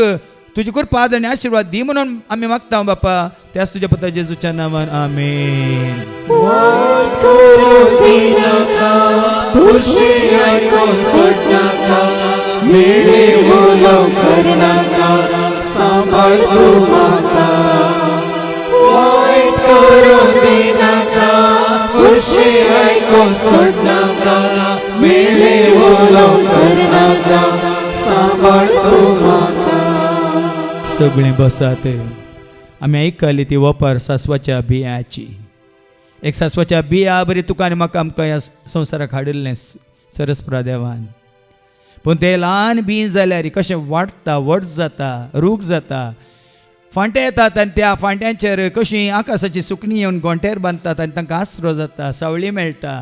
तुजी कृपा आनी आशिर्वाद दी म्हणून आमी मागता बापा. त्याच तुज्या पुता जेजूच्या नांवान आमेन. वाट करूं नाका, खुशी आयको सोडनाका, मेळे उलोव करनाका, सांबाळ तूं म्हाका. वाट करूं नाका, खुशी आयको सोडनाका, मेळे उलोव करनाका, सांबाळ तूं म्हाका. सगळीं बसात. आमी आयकली ती वपार सासवाच्या बियाची. एक सासवाच्या बिया बरी तुका आनी म्हाका आमकां ह्या संवसाराक हाडिल्लें सरस्प्रा देवान. पूण तें ल्हान बी जाल्यार कशें वाडटा, व्हड जाता, रूख जाता, फांटे येतात आनी त्या फांट्यांचेर कशीं आकाशाची सुकणीं येवन गोंठ्यार बांदतात आनी तांकां आसरो जाता, सावळी मेळटा.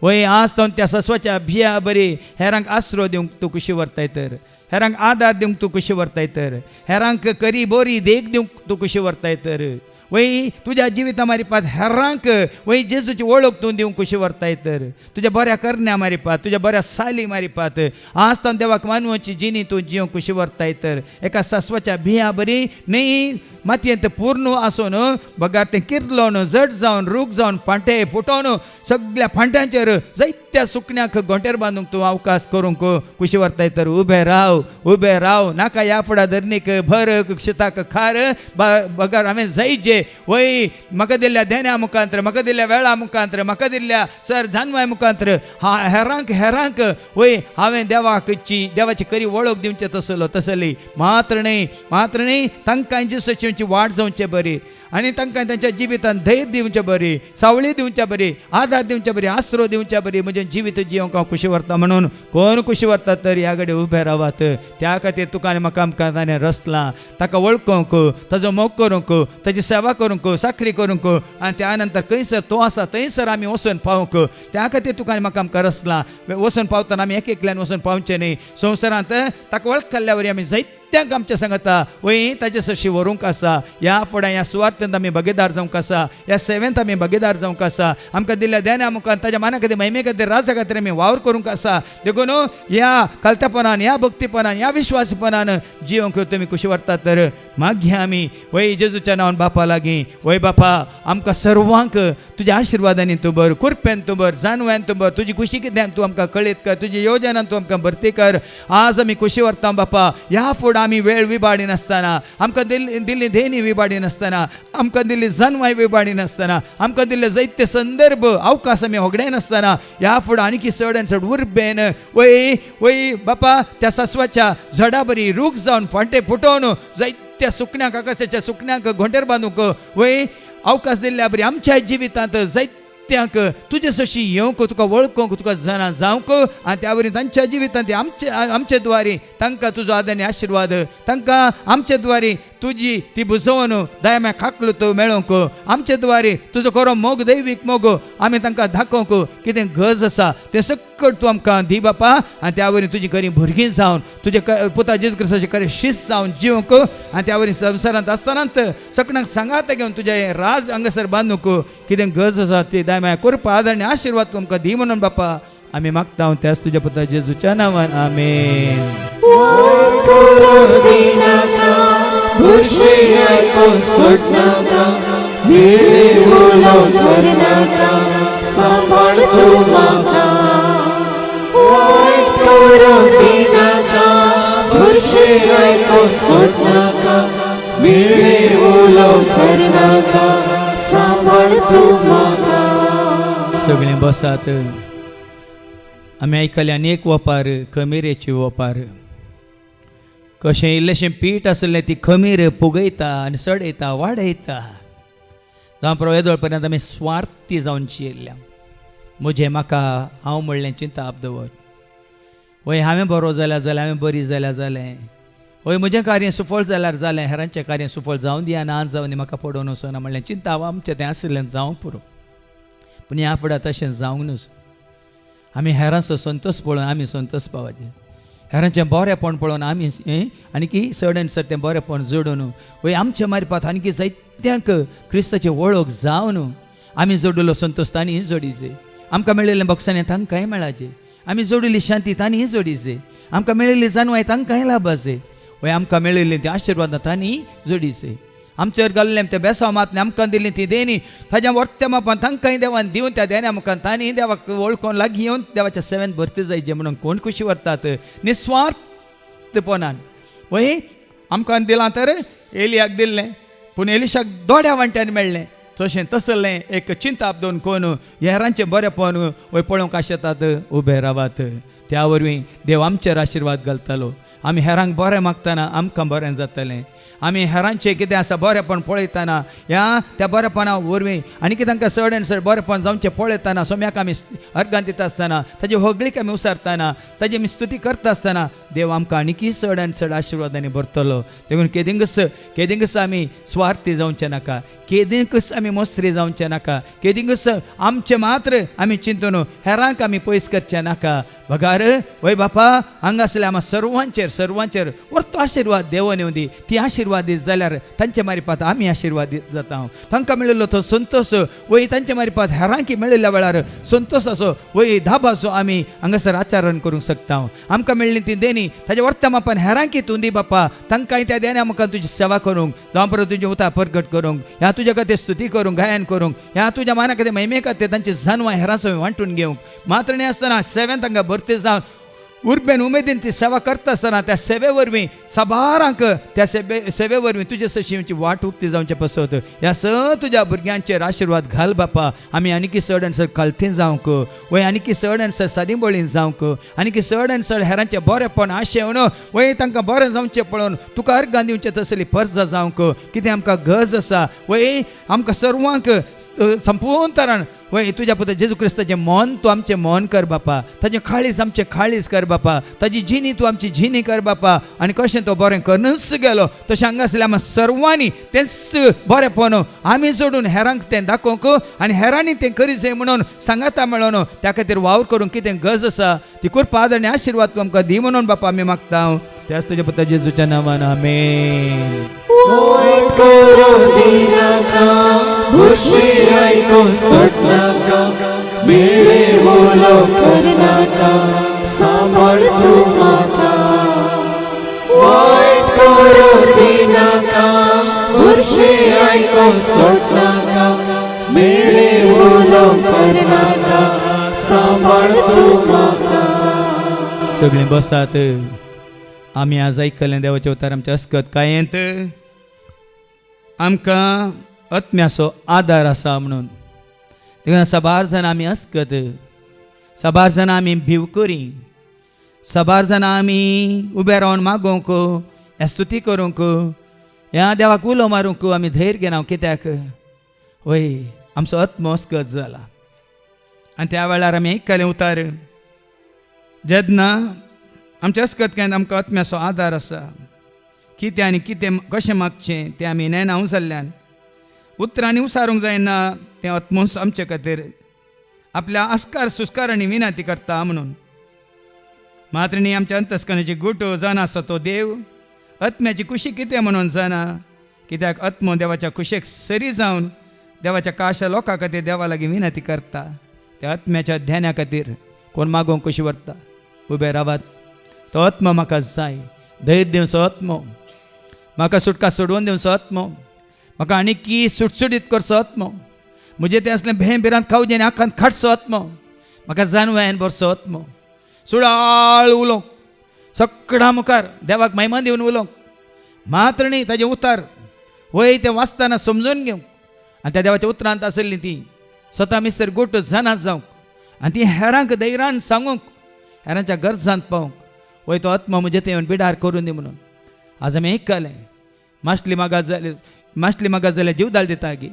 वय आज तो त्या सासवाच्या बिया बरी हेरांक आसरो दिवंक तूं कशी व्हरताय तर, हेरांक आदार दिवंक तूं कशी व्हरताय तर, हेरांक करी बरी देख दिवंक तूं कशी व्हरताय तर, वय तुज्या जिविता मारिपात हेरांक वय जेजूची वळख तूं दिवंक कशी व्हरताय तर, तुज्या बऱ्या करण्या मारिपात, तुज्या बऱ्या साली मारिपात आज तो देवाक मानवाची जिणी तूं जिवंक कशी व्हरताय तर. एका सासवाच्या बिया बरी न्ही मातयेंत पूर्ण आसून बगार तें किर्लोवन जड जावन रूख जावन फांटे फुटोवन सगळ्या फांट्यांचेर जायत्या सुकण्यांक गोंठ्यार बांदूंक तूं अवकाश करूंक कशी व्हरताय तर. उबें राव नाका ह्या फुडा धरणीक भर शेताक खार बगार हांवें जायचे वय म्हाका दिल्ल्या देण्या मुखांतर, म्हाका दिल्ल्या वेळा मुखांतर, म्हाका दिल्ल्या सर धानवाय मुखांतर हेरांक वय हांवें देवाची खरी वळख दिवचें तसली मात्र न्ही तांकां जेसूची वाट जावचे बरी आनी तांकां तांच्या जिवितांत धैर्य दिवचें बरी, सावळी दिवच्या बरी, आदार दिवच्या बरी, आसरो दिवच्या बरी, म्हजें जिवीत जियोंक हांव खुशी व्हरता. म्हणून कोण खुशी व्हरता तर ह्या घडये उबे रावात. त्या खातीर तुका आनी म्हाका आमकां ताणें रचलां ताका वळखूंक, ताजो मोग करूंक, ताजी सेवा करूंक, साखरी करूंक आनी त्या नंतर खंयसर तो आसा थंयसर आमी वचून पावूंक. त्या खातीर तुका आनी म्हाका आमकां रचलां. वचून पावतना आमी एकल्यान वचून पावचें न्ही. संवसारांत ताका वळख केल्ल्या वरी आमी जायत्यांक आमच्या सांगता वय ताचे सशी व्हरूंक आसा. ह्या फुडें ह्या सुवार्थेंत आमी भागीदार जावंक आसा, ह्या सेवेंत आमी भागीदार जावंक आसा. आमकां दिल्ल्या देण्या मुखांत ताच्या माना खातीर महिमे खातीर राजा खातीर आमी वावर करूंक आसा. देखून ह्या कलतापणान, ह्या भक्तीपणान, ह्या विश्वासपणान जियोंक तुमी खुशी व्हरतात तर मागया आमी वय जेजूच्या नांवान बापा लागीं. वय बापा आमकां सर्वांक तुज्या आशिर्वादांनी तूं भर, कृपेन तूं भर, जानव्यान तूं भर, तुजी खुशी कित्यान तूं आमकां कळीत कर, तुजी योजनान तूं आमकां भरती कर. आज आमी खुशी व्हरता बापा. ह्या फुडें आमी वेळ विबाडी नासतना, आमकां दिल्ली देणी विबाडी नासतना, आमकां दिल्ली जानवाय विबाडी नासतना, आमकां दिल्ले जायते संदर्भ अवकाश आमी होगडाय नासतना ह्या फुडें आनीक चड आनी चड उर्बेन वय बापा त्या सासवाच्या झाडा बरी रूख जावन फांटे फुटोवन जायत्या सुकण्यांक, आकाशाच्या सुकण्यांक घोंटेर बांदूंक वय अवकाश दिल्ल्या बरी आमच्या जिवितांत जायत्यांक तुजे सशी येवंक, तुका वळखूंक, तुका जाणा जावंक आनी त्या वरी तांच्या जिवितांत आमचे द्वारे तांकां तुजो आदार आशिर्वाद, तांकां आमचे द्वारे तुजी ती बुजोवन दयाम्या खाकलूत मेळोवंक, आमचे द्वारे तुजो खरो मोग, दैवीक मोग आमी तांकां दाखोवंक कितें गरज आसा तें सकट तूं आमकां दी बापा. आनी त्या वरी तुजी खरी भुरगीं जावन तुजे पुता जेजू क्रिस्ताची खरें शिस्त जावन जिवंक आनी त्या वरी संवसारांत आसतनाच सगळ्यांक सांगात घेवन तुजें राज हांगासर बांदूंक कितें गरज आसा ती दयाम्या कृपा आदार आनी आशिर्वाद तूं आमकां दी म्हणून बापा आमी मागता. त्याच तुज्या पुता जेजूच्या नांवान आमेन. सगळीं बसात. आमी आयकले अनेक वपार, खमीरेची वपार, कशें इल्लेशें पीठ आसलें ती खमीर पुगयता आनी सडयता, वाडयता. जावं प्रभू येदोळ पर्यंत आमी स्वार्थी जावन जियेल्ल्या. म्हजें म्हाका हांव म्हणलें चिंता आप दवर. वय हांवें बरो जाल्यार हांवें बरी जालें, वय म्हजें कार्य सुफळ जाल्यार जालें, हेरांचें कार्य सुफळ जावं दिया ना, आज जावन दी म्हाका पडोवन वचना म्हणलें चिंता हांव आमचें तें आसलें जावं पुरो. पूण ह्या फुडें तशें जावंक न्हू. आमी हेरांचो संतोश पळोवन आमी संतोश पावचे. हेरांचें बरेंपण पळोवन आमी आनी की सडन सर तें बरेंपण जोडून वय आमच्या मारफत आनी की जायत्यांक क्रिस्ताची वळख जावन आमी जोडिल्लो संतोश तांणी जोडिचे, आमकां मेळिल्लें बक्षांनी तांकांय मेळाचें, आमी जोडिल्ली शांती तांणी जोडिचे, आमकां मेळिल्ली जाणवाय तांकांय लाभाचे, वय आमकां मेळिल्लीं ती आशिर्वादां तांणी जोडिचे, आमचेर घाल्लें तें बेसांव मातलें आमकां दिल्लीं ती देणी ताज्या वर्त्या मापान तांकांय देवान दिवन त्या देण्या मुखार तांणी देवाक वळखून लागीं येवन देवाच्या सेवेंत भरती जायचें म्हणून कोण खुशी व्हरतात निस्वार्थपणान. वय आमकां दिलां तर एलियाक दिल्लें, पूण एलिशाक दोड्या वांट्यान मेळ्ळें, तशें तसलें एक चिंता दोन कोण हेरांचें बरेंपण वय पळोवंक आशेतात उबे रावात. त्या वरवीं देव आमचेर आशिर्वाद घालतालो. आमी हेरांक बरें मागतना आमकां बरें जातलें, आमी हेरांचें कितें आसा बरेंपण पळयतना त्या बरेंपणा वरवीं आनी कितें तांकां चड आनी चड बरेंपण जावचें पळयतना सोम्याक आमी अर्गां दिता आसतना ताजी होगळीक आमी उसारतना ताजी आमी स्तुती करता आसतना देव आमकां आनीकी चड आनी चड आशिर्वादांनी भरतलो. देखून केदिंगस आमी स्वार्थी जावचें नाका, केदिंकूच आमी मोसरी जावचें नाका, केदिंकूच आमचें मात्र आमी चिंतून हेरांक आमी पयस करचें नाका. बगार वय बापा हांगासले आमी सर्वांचेर वर्तो आशिर्वाद देवन येवं दी. ती आशिर्वादीत जाल्यार तांचे मारिफात आमी आशिर्वादीत जाता. तांकां मेळिल्लो तो संतोश वय तांचे मारिफात हेरांकी मेळिल्ल्या वेळार संतोशाचो वय धाबाचो आमी हांगासर आचरण करूंक शकता. आमकां मेळ्ळी ती देणी ताच्या वर्त्या मापान हेरांकी तूं दी बापा, तांकांय त्या देण्या मुखार तुजी सेवा करूंक, जावं परत तुजें उतार परगट करूंक, ह्या तुज्या खातीर स्तुती करूंक, गायन करूंक, ह्या तुज्या माना खातीर महिमे खातीर तांची जानवां हेरां सवय वांटून घेवंक, मात्र न्ही आसतना सेवेन तांकां भरती जावन उर्बेन उमेदीन ती सेवा करता आसतना त्या सेवे वरवीं साबारांक त्या सेवे वरवीं तुजे सशींची वाट उक्ती जावचें पसत. ह्या तुज्या भुरग्यांचेर आशिर्वाद घाल बापा. आमी आनीकी चड आनी चड कळथीं जावंक, वय आनीकी चड आनी चड सादीबळीं जावंक, आनीकी चड आनी चड हेरांचें बरेंपण आशेवन वय तांकां बरें जावचें पळोवन तुका अर्गां दिवचें तसली पर्जा जावंक, कितें आमकां गरज आसा वय आमकां सर्वांक संपूर्ण तरान वय तुज्या पुत्र जेजू क्रिस्ताचें मन तूं आमचें मन कर बापा, ताजें काळीज आमचें काळीज कर बापा, ताजी जिणी तूं आमची जिणी कर बापा. आनी कशें तो बरें करूनच गेलो तशें हांगासल्या आमी सर्वांनी तेंच बरेंपण आमी जोडून हेरांक तें दाखोवंक आनी हेरांनी तें करीत म्हणून सांगाता मेळोन त्या खातीर वावर करूंक कितें गरज आसा ती कृपा आनी आशिर्वाद तूं आमकां दी म्हणून बापा आमी मागता. त्याच तुज्या पुत्र जेजूच्या नांवान आमेन. वाईट करू दिनाका, बुरशी ऐकून सोसनाका, मेळे उलो करनाका, सांबाळ तूं म्हाका. वाईट करू दिनाका, बुरशी ऐकून सोसनाका, मेळे उलो करनाका, सांबाळ तूं म्हाका. सगळीं बसात. आमी आज आयकल्लें देवाचें उतार आमच्या अस्कत कायेंत आमकां आत्म्याचो आदार आसा म्हणून. देखून साबार जाण आमी अस्कत, साबार जाण आमी भिवकुरी, साबार जाण आमी उबे रावन मागोवंक, ह्या स्तुती करूंक, ह्या देवाक उलो मारूंक आमी धैर्य घेना. कित्याक वय आमचो आत्मो अस्कत जाला. आनी त्या वेळार आमी आयकल्लें उतार जेन्ना आमच्या अस्कतकायेंत आमकां आत्म्याचो आदार आसा, कितें आनी कितें कशें मागचें तें आमी नेनांव जाल्ल्यान उतरांनी उसारूंक जायना. तें आत्मोस आमचे खातीर आपल्या आस्कार सुस्कारांनी विनंती करता म्हणून. मात्र न्ही आमच्या अंतस्करणाची गुटो जाणा आसा तो देव आत्म्याची खुशी कितें म्हणून जाणा. कित्याक आत्मो देवाच्या खुशेक सरी जावन देवाच्या काशा लोकां खातीर देवा लागीं विनंती करता. त्या आत्म्याच्या ध्याना खातीर कोण मागोवंक कशी व्हरता. उबे रावात. तो आत्मो म्हाका जाय. धैर्य दिवचो आत्मो, म्हाका सुटका सोडवून दिवचो आत्मो, म्हाका आनीकी सुटसुटीत करचो आत्मो, म्हजें तें असलें भें बिरांत खावचें आनी आखांत खाटचो आत्मो, म्हाका जानवायन भरचो आत्मो, सुडाळ उलोवंक, सगळ्यां मुखार देवाक महिमा दिवन उलोवंक. मात्र न्ही ताजें उतार वय तें वाचतना समजून घेवंक आनी त्या देवाच्या उतरांत आसली ती स्वता मिस्तर गोट जाणात जावंक आनी ती हेरांक धैर्यान सांगूंक, हेरांच्या गरजांत पावंक. वय तो आत्मा म्हजे तें बिडार करून दी म्हणून. आज आमी आयकलें माश्ली मागात जाल्यार जीवदाळ दिता गे,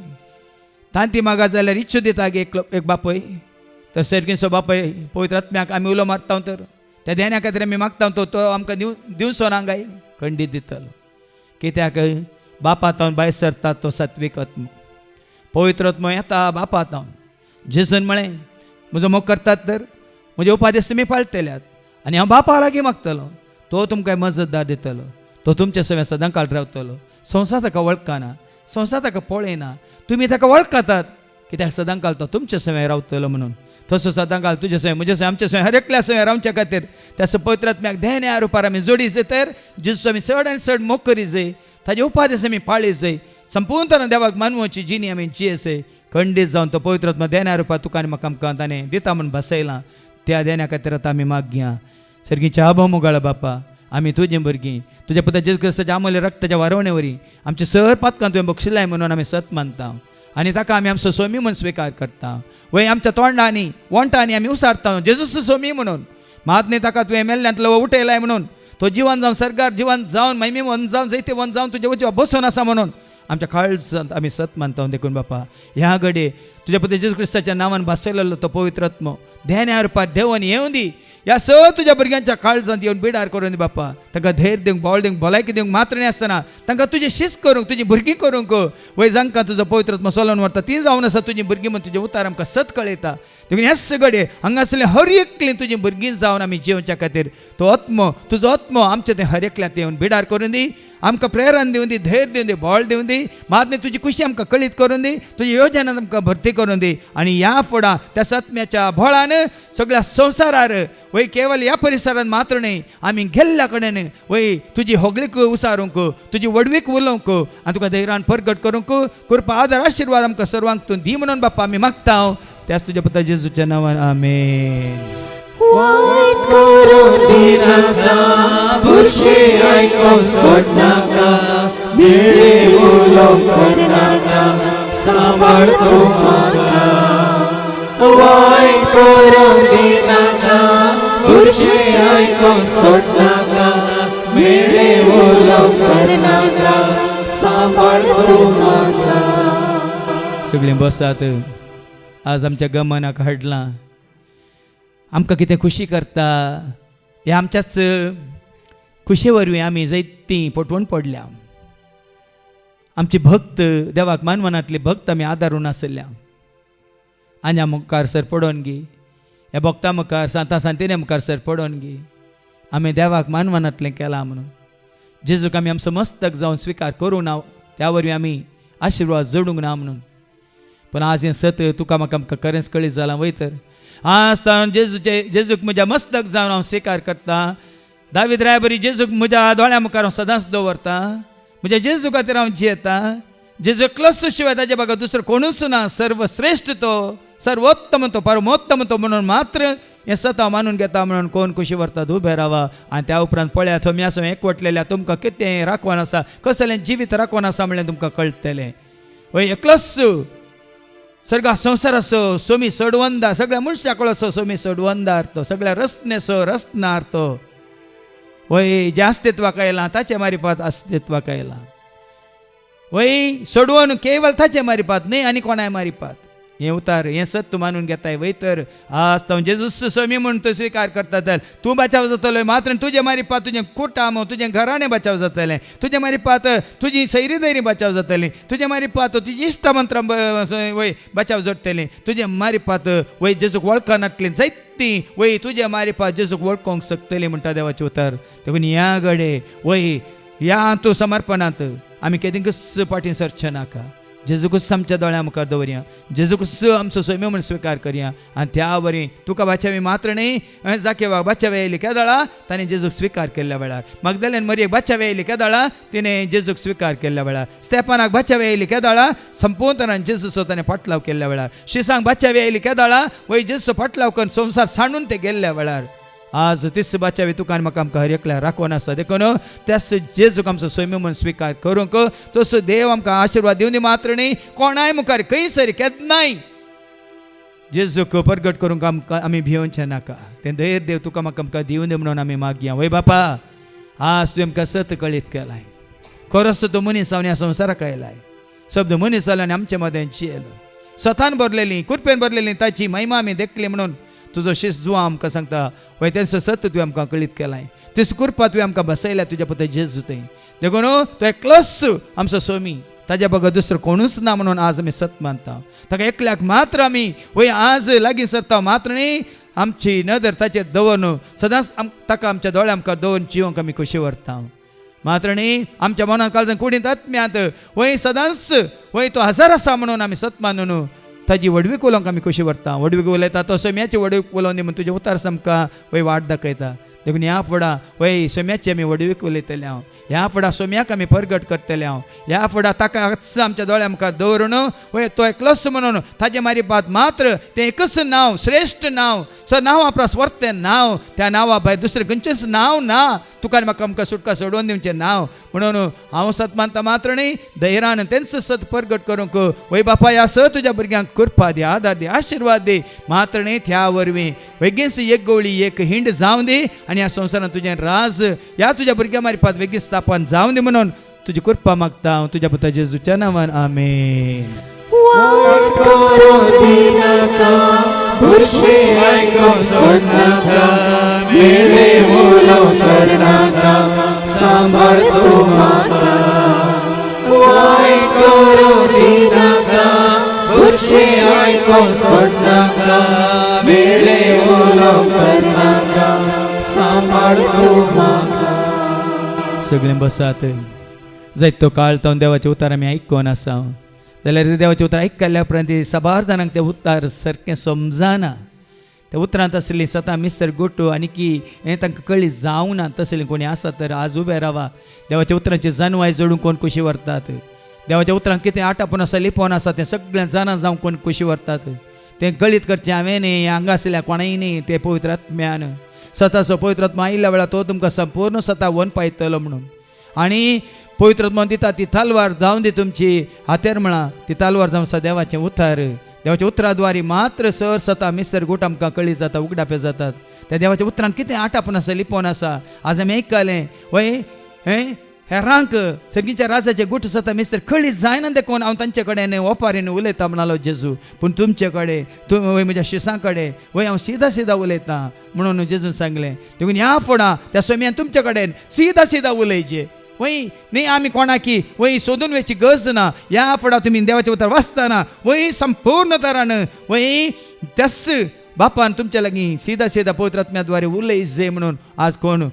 तांती मागात जाल्यार इच्छू दिता गे एक बापय. तर सर्गीचो बापय पवित्र आत्म्याक आमी उलो मारता तर त्या देण्या खातीर आमी मागता तो आमकां दिवचो ना गाय खंडीत दितलो. कित्याक बापातावन भायर सरता तो सात्वीक आत्मो. पवित्र आत्मो येता बापातावन. जेजून म्हळें म्हजो मोग करतात तर म्हजे उपादेश तुमी पाळटल्यात आनी हांव बापा लागीं मागतलो. तो तुमकां मजतदार दितलो, तो तुमचे सगळें सदां काळ रावतलो. संवसार ताका वळखना, संवसार ताका पळयना, तुमी ताका वळखतात कित्याक सदां काळ तो तुमचे सवय रावतलो म्हणून. तसो सदां काळ तुजे सवय म्हजे सवय आमचे सवय हर एकल्या सवय रावच्या खातीर त्या पवित्र आत्म्याक ध्यान रुपार आमी जोडी जाय, तर जेजू आमी चड आनी चड मोग करी जाय, ताजे उपादेश आमी पाळी जाय, संपूर्ण तरेन देवाक मानवाची जिणी आमी जियेसय. खंडीत जावन तो पवित्र आत्मा ध्याना रुपार तुका आनी म्हाका आमकां ताणें दिता म्हूण बसयलां. त्या ध्याना खातीर आतां आमी मागया. सर्गीच्या आबा मोगाळ बापा, आमी तुजें भुरगीं, तुज्या पुता जेजू क्रिस्ताच्या अमूल्य रक्ताच्या वारवणे वरी आमचे सर पातकां तुवें बक्षिलाय म्हणून आमी सत मानता आनी ताका आमी आमचो सोमी म्हूण स्विकार करता. वय आमच्या तोंडांनी वंटांनी आमी उसारता जेजूस सोमी म्हणून. महात्मे ताका तुवें मेल्ल्यांतलो उठयलाय म्हणून, तो जिवन जावन सरकार जिवन जावन मैमी वन जावन जैते वन जावन तुजे वचें बसून आसा म्हणून आमच्या काळजांत आमी सत मानता. देखून बापा ह्या घडये तुज्या पुता जेजू क्रिस्ताच्या नांवान बसयलेलो तो पवित्र आत्मो ध्याना रुपार देवन येवं दी. ह्या स तुज्या भुरग्यांच्या काळजांत येवन बिडार करून दी बापा. तांकां धैर्य दिवंक, बोळ दिवंक, भलायकी दिवंक मात्र नासतना तांकां तुजें शिस्त करूंक, तुजी भुरगीं करूंक वय जांकां तुजो पवित्र आत्मो चलोवन व्हरता ती जावन आसा तुजीं भुरगीं म्हणून तुजे उतार आमकां सत कळयता. देखून ह्या सगळे हांगासरले हर एकलीं तुजीं भुरगीं जावन आमी जिवच्या खातीर तो आत्मो, तुजो आत्मो आमच्या ते हर एकल्यात येवन बिडार करून दी. आमकां प्रेरण दिवन दी, धैर्य दिवन दी, बोळ दिवन दी. मातने तुजी खुशी आमकां कळीत करून दी, तुजी योजनांत आमकां भरती करून दी. आनी ह्या फुडां त्या सत्म्याच्या बोळान सगळ्या संवसारार वय केवळ ह्या परिसरांत मात्र न्ही, आमी गेल्ल्या कडेन वय तुजी होगळीक उसारूंक, तुजी वडवीक उलोवंक आनी तुका धैर्यान परगट करूंक कृपा आदार आशिर्वाद आमकां सर्वांक तूं दी म्हणून बापा आमी मागता. त्याच तुज्या पुता जेजूच्या नांवान आमेन. वाईट करून दिनाका, बुरशी ऐकून सोडनाका, मेळे उलोवंक करनाका, सांबाळ तूं म्हाका. वाईट करून दिनाका, बुरशी ऐकून सोडनाका, मेळे उलोवंक करनाका, सांबाळ तूं म्हाका. सगळीं बसात. आज आमच्या गमनाक हाडलां, आमकां कितें खुशी करता हे आमच्याच खुशे वरवीं आमी जायतीं पटवून पडल्या. आमची भक्त देवाक मानवनांतली भक्त आमी आदारून आसल्या. आनी मुखार सर पडोवन गी, ह्या भक्ता मुखार सांता सांतिने मुखार सर पडोवन गी, आमी देवाक मानवनांतलें केलां म्हणून जेजूक आमी आमचो मस्तक जावन स्विकार करूं ना, त्या वरवीं आमी आशिर्वाद जोडूंक ना म्हणून. पण आज हें सत तुका म्हाका आमकां खरेंच कळीत जालां. वय तर आज जेजूक म्हज्या मस्तक जावन हांव स्विकार करता. दावीद राय बरी जेजूक म्हज्या दोळ्या मुखार हांव सदांच दवरता. म्हज्या जेजू खातीर हांव जियेता. जेजू एकलोच शिवाय ताजे बागा दुसरो कोणूच ना. सर्वश्रेश्ठ तो, सर्वोत्तम तो, परमोत्तम तो म्हणून मात्र हें सत हांव मानून घेता म्हणून कोण खुशी व्हरतात उबे रावा. आनी त्या उपरांत पळया तुमी आसूं एकवटलेल्या तुमकां कितें राखण आसा, कसलें जिवीत राखण आसा म्हणलें तुमकां कळटलें. वय एकलोच सर्गा संवसार असो सोमी सोडवंदार, सगळ्या मनशाक असो सोमी सोडवंदार तो, सगळ्या रस्तनेसो रस्तनार तो. वय जे अस्तित्वाक येयलां ताचे मारिपात अस्तित्वाक येयलां. वय सोडवून केवळ ताचे मारिपात न्ही आनी कोणाय मारिपात. हें उतार हें सत तूं मानून घेताय. वय तर आज तो जेजूस सोमी म्हणून तो स्विकार करता तर तूं बचाव जातलो. मात्र तुजे मारिपात तुजें कुटुंब, तुजें घराणें बचाव जातलें. तुजे मारिपात तुजी सैरी दैरी बचाव जातली. तुजे मारिपात तुजी इश्टमंत्रां वय बचाव जोडटलीं. तुजे मारिपात वय जेजूक वळखनातलीं जायतीं वय तुजे मारिपात जेजूक वळखोंक शकतलीं म्हणटा देवाचें उतार. देखून ह्या घडये वय ह्या तूं समर्पणांत आमी केदींकच फाटीं सरचें नाका. जेजूकुच आमच्या दोळ्या मुखार दवरया. जेजूकुच आमचो सोम्य म्हूण स्विकार करया. आनी त्या वरी तुका बाचावी मात्र न्ही, जाकेवाक बाचावी येयली केदळा ताणें जेजूक स्विकार केल्ल्या वेळार, मगदलेन मरयेक बाचावी येयली केदळा तिणें जेजूक स्विकार केल्ल्या वेळार, स्तेफानाक बाचावी येयली केदळा संपूर्ण तरान जेजूचो ताणें फाटलाव केल्ल्या वेळार, शिसांक बाचावी येयली केदळा वय जेजूचो फाटलाव करून संवसार सांडून ते गेल्ल्या वेळार आज तीस बाचावी तुका आनी म्हाका आमकां हर एकल्या राखून आसा. देखून त्याच जेजूक आमचो सोम्य म्हूण स्विकार करूंक तसो देव आमकां आशिर्वाद दिवनी मात्र न्ही, कोणाय मुखार खंय सरी केन्नाय जेजूक परगट करूंक आमकां आमी भिवचें नाका. तें धैर्य देव तुका म्हाका आमकां दिवं दी म्हणून आमी मागया. वय बापा आज तुवें आमकां सत कळीत केलाय. खरोच तो मनीस जावन ह्या संवसाराक आयलाय. शब्द मनीस जालो आनी आमचे मदें जियेलो. सतान भरलेली कृपेन भरलेली ताची महिमा आमी देखली म्हणून तुजो शिस जुवा आमकां सांगता. वय तें सत तुवें आमकां कळीत केलाय. तीस कृपा तुवें आमकां बसयल्या तुज्या पुता जेजू थंय. देखून तो एकलोच आमचो सोमी, ताज्या बगा दुसरो कोणूच ना म्हणून आज आमी सत मानता. ताका एकल्याक मात्र आमी वय आज लागीं सरता मात्र न्ही, आमची नदर ताचेर दवरून सदांच ताका आमच्या दोळ्या आमकां दवरून जिवंक आमी कशी व्हरता मात्र न्ही आमच्या मनात काळजांत कुडींत आत्म्यांत वय सदांच वय तो हजर आसा म्हणून आमी सत मानून ताजी वडवीक उलोवंक आमी कशी व्हरता वडवीक उलयता तो सोम्याची वडवीक उलोवन दी म्हण तुजें उतार आमकां वय वाट दाखयता देखून ह्या फुडा वय सोम्याची आमी वडवीक उलयतले हांव ह्या फुडा सोम्याक आमी परगट करतले हांव ह्या फुडा ताका आमच्या दोळ्या मुखार दवरून वय तो एकलोच म्हणून ताजे मारिपात मात्र तें एकच नांव श्रेश्ठ नांव नांव आपणा स्वर्तें नांव त्या नांवा भायर दुसरें खंयचेंच नांव ना तुका म्हाका आमकां सुटका सोडोवन दिवचें नांव म्हणून हांव सत मानता मात्र न्ही धैर्यान तेंच सत परगट करूंक वय बापा ह्या स तुज्या भुरग्यांक कृपा दी आदार दी आशिर्वाद दी मात्र न्ही त्या वरवीं बेगीच एक गवळी एक हिंड जावं दी आनी ह्या संवसारांत तुजें राज ह्या तुज्या भुरग्यां मारिपात बेगीच स्थापन जावं दी म्हणून तुजी कृपा मागता हांव तुज्या पुता जेजूच्या नांवान आमेन. वाट करून दिनाका बुरशी आयकून सोडनाका मेळे उलोवंक करनाका सांबाळ तूं म्हाका वाट करून दिनाका बुरशी आयकून सोडनाका मेळे उलोवंक करनाका सांबाळ तूं म्हाका. सगळें बसात जायत तो काळ तो देवाचें उतार आमी आयकोन आसा जाल्यार देवाचें उतर आयकल्या उपरांत साबार जाणांक तें उतार सारकें समजना त्या उतरांत आसली सता मिस्तर गोटू आनी की हें तांकां कळ्ळी जावं ना तसलें कोणी आसा तर आज उबे रावा देवाच्या उतरांची जानवाय जोडून कोण कशी व्हरतात देवाच्या उतरांत कितें आटापून आसा लिपोवन आसा तें सगळें जाणा जावं कोण कशी व्हरतात तें कळीत करचें हांवें न्ही हांगा आसल्या कोणाय न्ही तें पवित्र आत्म्यान सताचो पवित्र आत्मा आयिल्ल्या वेळार तो तुमकां संपूर्ण सता वन पायतलो म्हणून आनी पवित्र आत्मा दिता ती तालवार जावं दी तुमची हातेर म्हणा ती तालवार जावं आसा देवाचें उतार देवाच्या उतराद्वारी मात्र सर सता मिस्तर गोट आमकां कळी जाता उगडापे जातात त्या देवाच्या उतरांत कितें आटापून आसा लिपोवन आसा आज आमी आयकलें वय हेरांक सगळींच्या राजाचे गुट सता मिस्तर कळी जायना देखून हांव तांचे कडेन ओपारीन उलयता म्हणालो जेजू पूण तुमचे कडेन वय म्हज्या शिसां कडेन वय हांव सीदा उलयतां म्हणून जेजून सांगलें देखून ह्या फुडां त्या सोम्यान तुमचे कडेन सीदा उलयचे वय न्ही आमी कोणाकी वय सोदून वेची गरज ना ह्या फुडां तुमी देवाचें उतर वाचतना वय संपूर्ण तरान वय त्याच बापान तुमच्या लागीं सीदा पवित्र आत्म्याद्वारे उलय जे म्हणून आज कोण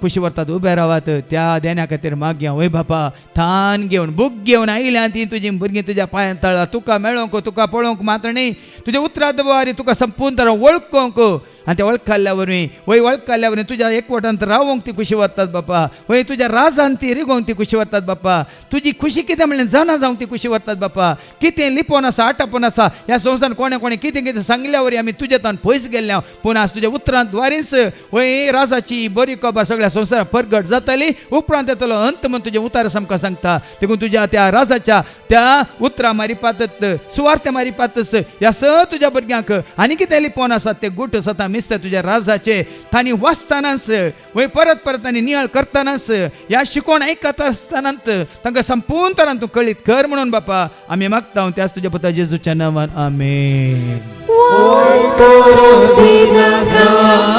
खुशी व्हरतात उबे रावात त्या देण्या खातीर मागया वय बापा थान घेवन बूक घेवन आयल्या ती तुजी भुरगीं तुज्या पांयां तळा तुका मेळोवंक तुका पळोवंक मात्र न्ही तुज्या उतराद्वारे तुका संपूर्ण तरान वळखोवंक आनी त्या वळखल्या वरवीं वय वळखल्या वरवीं तुज्या एकवटांत रावोंक ती खुशी व्हरतात बापा वय तुज्या राजान ती रिगोवंक ती खुशी व्हरतात बापा तुजी खुशी कितें म्हणलें जाणा जावंक ती खुशी व्हरतात बापा कितें लिपोवन आसा आटापून आसा ह्या संवसारान कोणें कितें सांगल्या वरी आमी तुजे तान पयस गेल्ल्या पूण आज तुज्या उतरांद्वारेच वय राजाची बरी कबा सगळ्या संवसाराक परगट जातली उपरांत येतलो अंत म्हण तुजे उतार आमकां सांगता देखून तुज्या त्या राजाच्या त्या उतरा मारिपातच सुवार्ते मारिपातच ह्या स तुज्या भुरग्यांक आनी कितें लिपोवन आसात ते गुट सता मिस्तर तुज्या राजाचे तांणी वाचतानाच वय परत तांणी नियाळ करतानाच ह्या शिकोवन आयकता आसतानाच तांकां संपूर्ण तरान तूं कळीत कर म्हणून बापा आमी मागता त्याच तुज्या पुता जेजूच्या नांवान आमेन. वाट करून दिनाका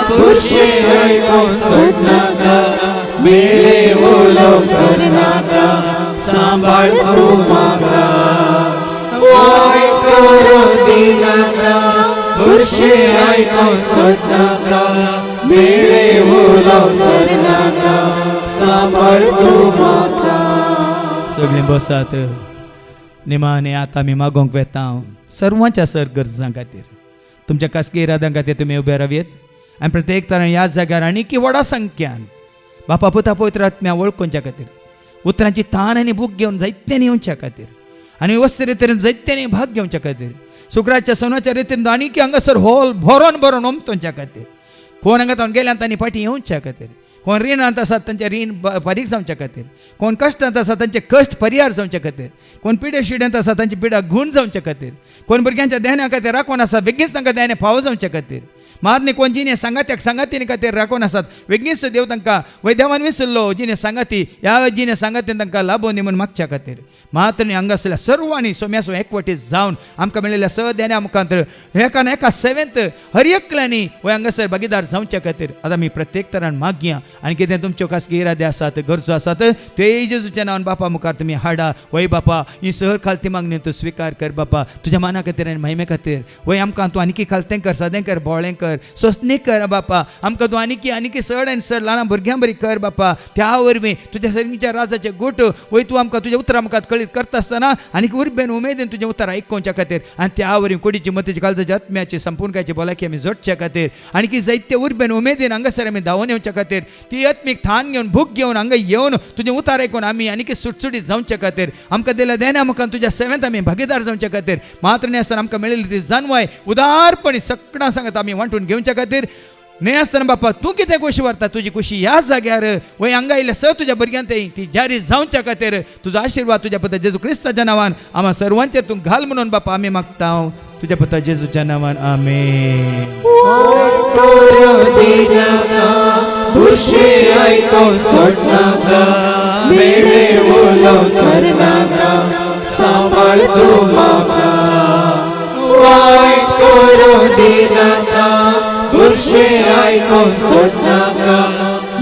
बुरशी आयकून सोडनाका मेळे उलोवंक करनाका सांबाळ तूं म्हाका वाट करून दिनाका बुरशी आयकून सोडनाका मेळे उलोवंक करनाका सांबाळ तूं म्हाका. सगळीं बसात निमाणे आतां आमी मागोवंक वेता हांव सर्वांच्या सर गरजां खातीर तुमच्या खासगी इराद्यां खातीर तुमी उबे रावयेत आनी प्रत्येक तरान ह्या जाग्यार आनी की व्हडा संख्यान बापा पुता पवित्र आत्म्या वळखुंच्या खातीर उतरांची तान आनी बूक घेवन जायत्यांनी येवच्या खातीर आनी वस्त रितीन जायत्यांनी भाग घेवच्या खातीर शुक्राच्या सणाच्या रितीन आनी की हांगासर हॉल भरोन ओमतोवच्या खातीर कोण हांगा तावन गेल्यान तांणी फाटीं येवच्या खातीर कोण रिणांत आसात तांचे रीण फारीक जावच्या खातीर कोण कश्टांत आसात तांचे कश्ट परिहार जावच्या खातीर कोण पिडे शिड्यांत आसा तांची पिडा घूण जावच्या खातीर कोण भुरग्यांच्या देहण्या खातीर राखून आसा बेगीच तांकां देहणे फावो जावच्या खातीर मारने कोण जिने सांगात्याक सांगातीने खातीर राखून आसात बेगीच देव तांकां वय देवान विसरलो जिने सांगाती ह्या जिने सांगातीन तांकां लाभोवन दी म्हूण मागच्या खातीर मात्र हांगा आसल्या सर्वांनी सोम्यासो एकवटीत जावन आमकां मेळिल्ल्या स देण्या मुखांतर एका सेवेंत हर एकल्यांनी वय हांगासर भागीदार जावच्या खातीर आतां आमी प्रत्येक तरान मागया आनी कितें तुमच्यो खासगी इरादे आसात गरजो आसात ते जेजूच्या नांवान बापा मुखार तुमी हाडा वय बापा ही सहर खालती मागणी तूं स्विकार कर बापा तुज्या माना खातीर आनी महिमे खातीर वय आमकां तूं आनीकी खालतें कर सादें कर बोळें कर कर, सोसणी कर बापा. आमकां तूं आनी चड आनी चड ल्हान भुरग्यां बरी कर बापा. त्या वरवीं तुज्या सगळ्यांच्या राजाचे गोठ वय तूं आमकां तुज्या उतरां मुखार कळीत करता आसतना आनीक उर्बेन उमेदीन तुजें उतर आयकोवच्या खातीर आनी त्या वरवीं कुडीची मतीची काळजाची आत्म्याची संपूर्णकायची भलायकी आमी जोडच्या खातीर आनी जायते उर्बेन उमेदीन हांगासर आमी धांवून येवच्या खातीर ती आत्मीक थान घेवन भूक घेवन हांगा येवन तुजें उतार आयकून आमी आनीक सुटसुटीत जावच्या खातीर आमकां दिल्या देण्या मुखार तुज्या सेवेंत आमी भागीदार जावच्या खातीर मात्र न्ही आसतना आमकां मेळिल्ली ती जाणवाय उदारपणी सगळ्यां सांगत आमी वांटून घेवच्या खातीर न्ही आसतना बापा तूं कितें खुशी व्हरता तुजी खुशी ह्या जाग्यार वय हांगा आयिल्ल्या सर तुज्या भुरग्यांत ती जारी जावच्या खातीर तुजो आशिर्वाद तुज्या पुता जेजू क्रिस्ताच्या नांवान आम्हा सर्वांचेर तूं घाल म्हणून बापा आमी मागता तुज्या पुता जेजूच्या नांवान आमेन. बुरशी आयको सोडनाका, मेळे उलो करनाका, सांबाळ तूं म्हाका. वायट करूं दिनाका, बुरशी आयको सोडनाका,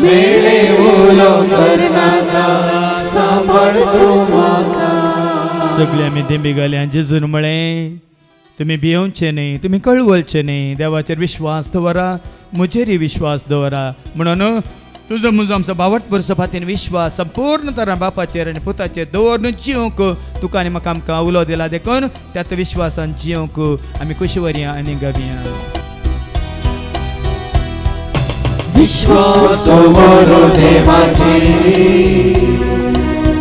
मेळे उलो करनाका, सांबाळ तूं म्हाका. सगळे आमी देंबी घाल्यान जेजून म्हळें तुमी भियोवचे न्ही, तुमी कळवळचे न्ही, देवाचेर विश्वास दवरा, म्हजेरय विश्वास दवरा. म्हणून तुजो म्हजो आमचो भावार्थ भरसो फातीन विश्वास संपूर्ण तरां बापाचेर आनी पुताचेर दवरून जिवंक तुका आनी म्हाका आमकां उलो दिला देखून त्यात विश्वासान जिवंक आमी कशी वरया आनी गावया. विश्वास दवरो देवाचेर,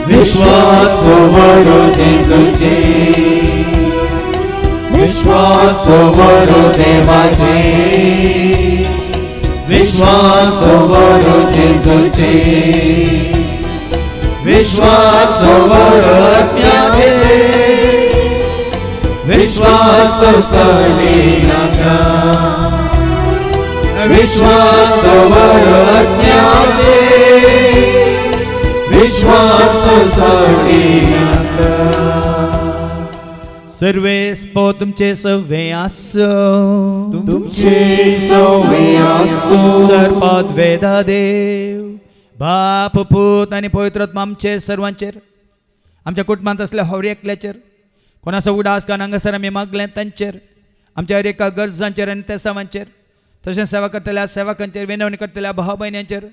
विश्वास दवरो जेजूचेर, विश्वास दवरो देवाचेर, विश्वास दवरो जेजूचेर, विश्वास दवरो आत्म्याचेर, विश्वास दवरनाका, विश्वास दवरो आत्म्याचेर, विश्वास दवरनाका. सर्वे स्पो तुमचे सवे आसो, तुमचे सवे आसो, सर्पाद वेदा देव बाप पूत आनी पवित्र आत्मा आमचे सर्वांचेर आमच्या कुटुंबांत असल्या हर एकल्याचेर कोणाचो उडास कान हांगासर आमी मागलें तांचेर आमच्या हर एका गरजांचेर आनी तेसावांचेर तशेंच सेवा करतल्या सेवकांचेर विनवणी करतल्या भाव भयण्यांचेर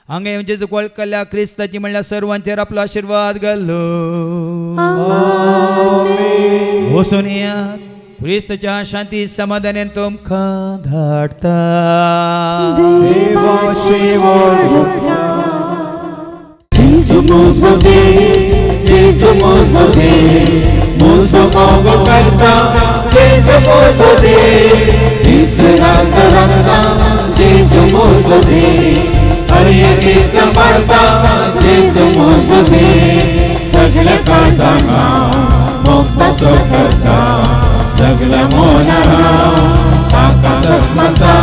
हांगा येवन जेजूक वळखल्या क्रिस्ताची म्हणल्यार सर्वांचेर आपलो आशिर्वाद घालो. वचून येयात, क्रिस्ताच्या शांती समाधानान तुमकां धाडटा. देवाची जेजू मोजो दे, जेजू मोजो दे, मोजो मोगो करता, जेजू मोजो दे, इसराच रंगता, जेजू मोजो दे, हरियके सांभाळता, जेजू मोजो दे, सगळ्या काळजांना मोगताचो करता, सगळ्या मोना ताका जगमता,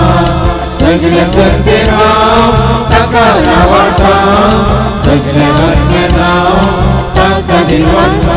सगळ्या सर्जेरा ताका नावाटा, सगळ्या वर्ण्याना ताका दिलवंता.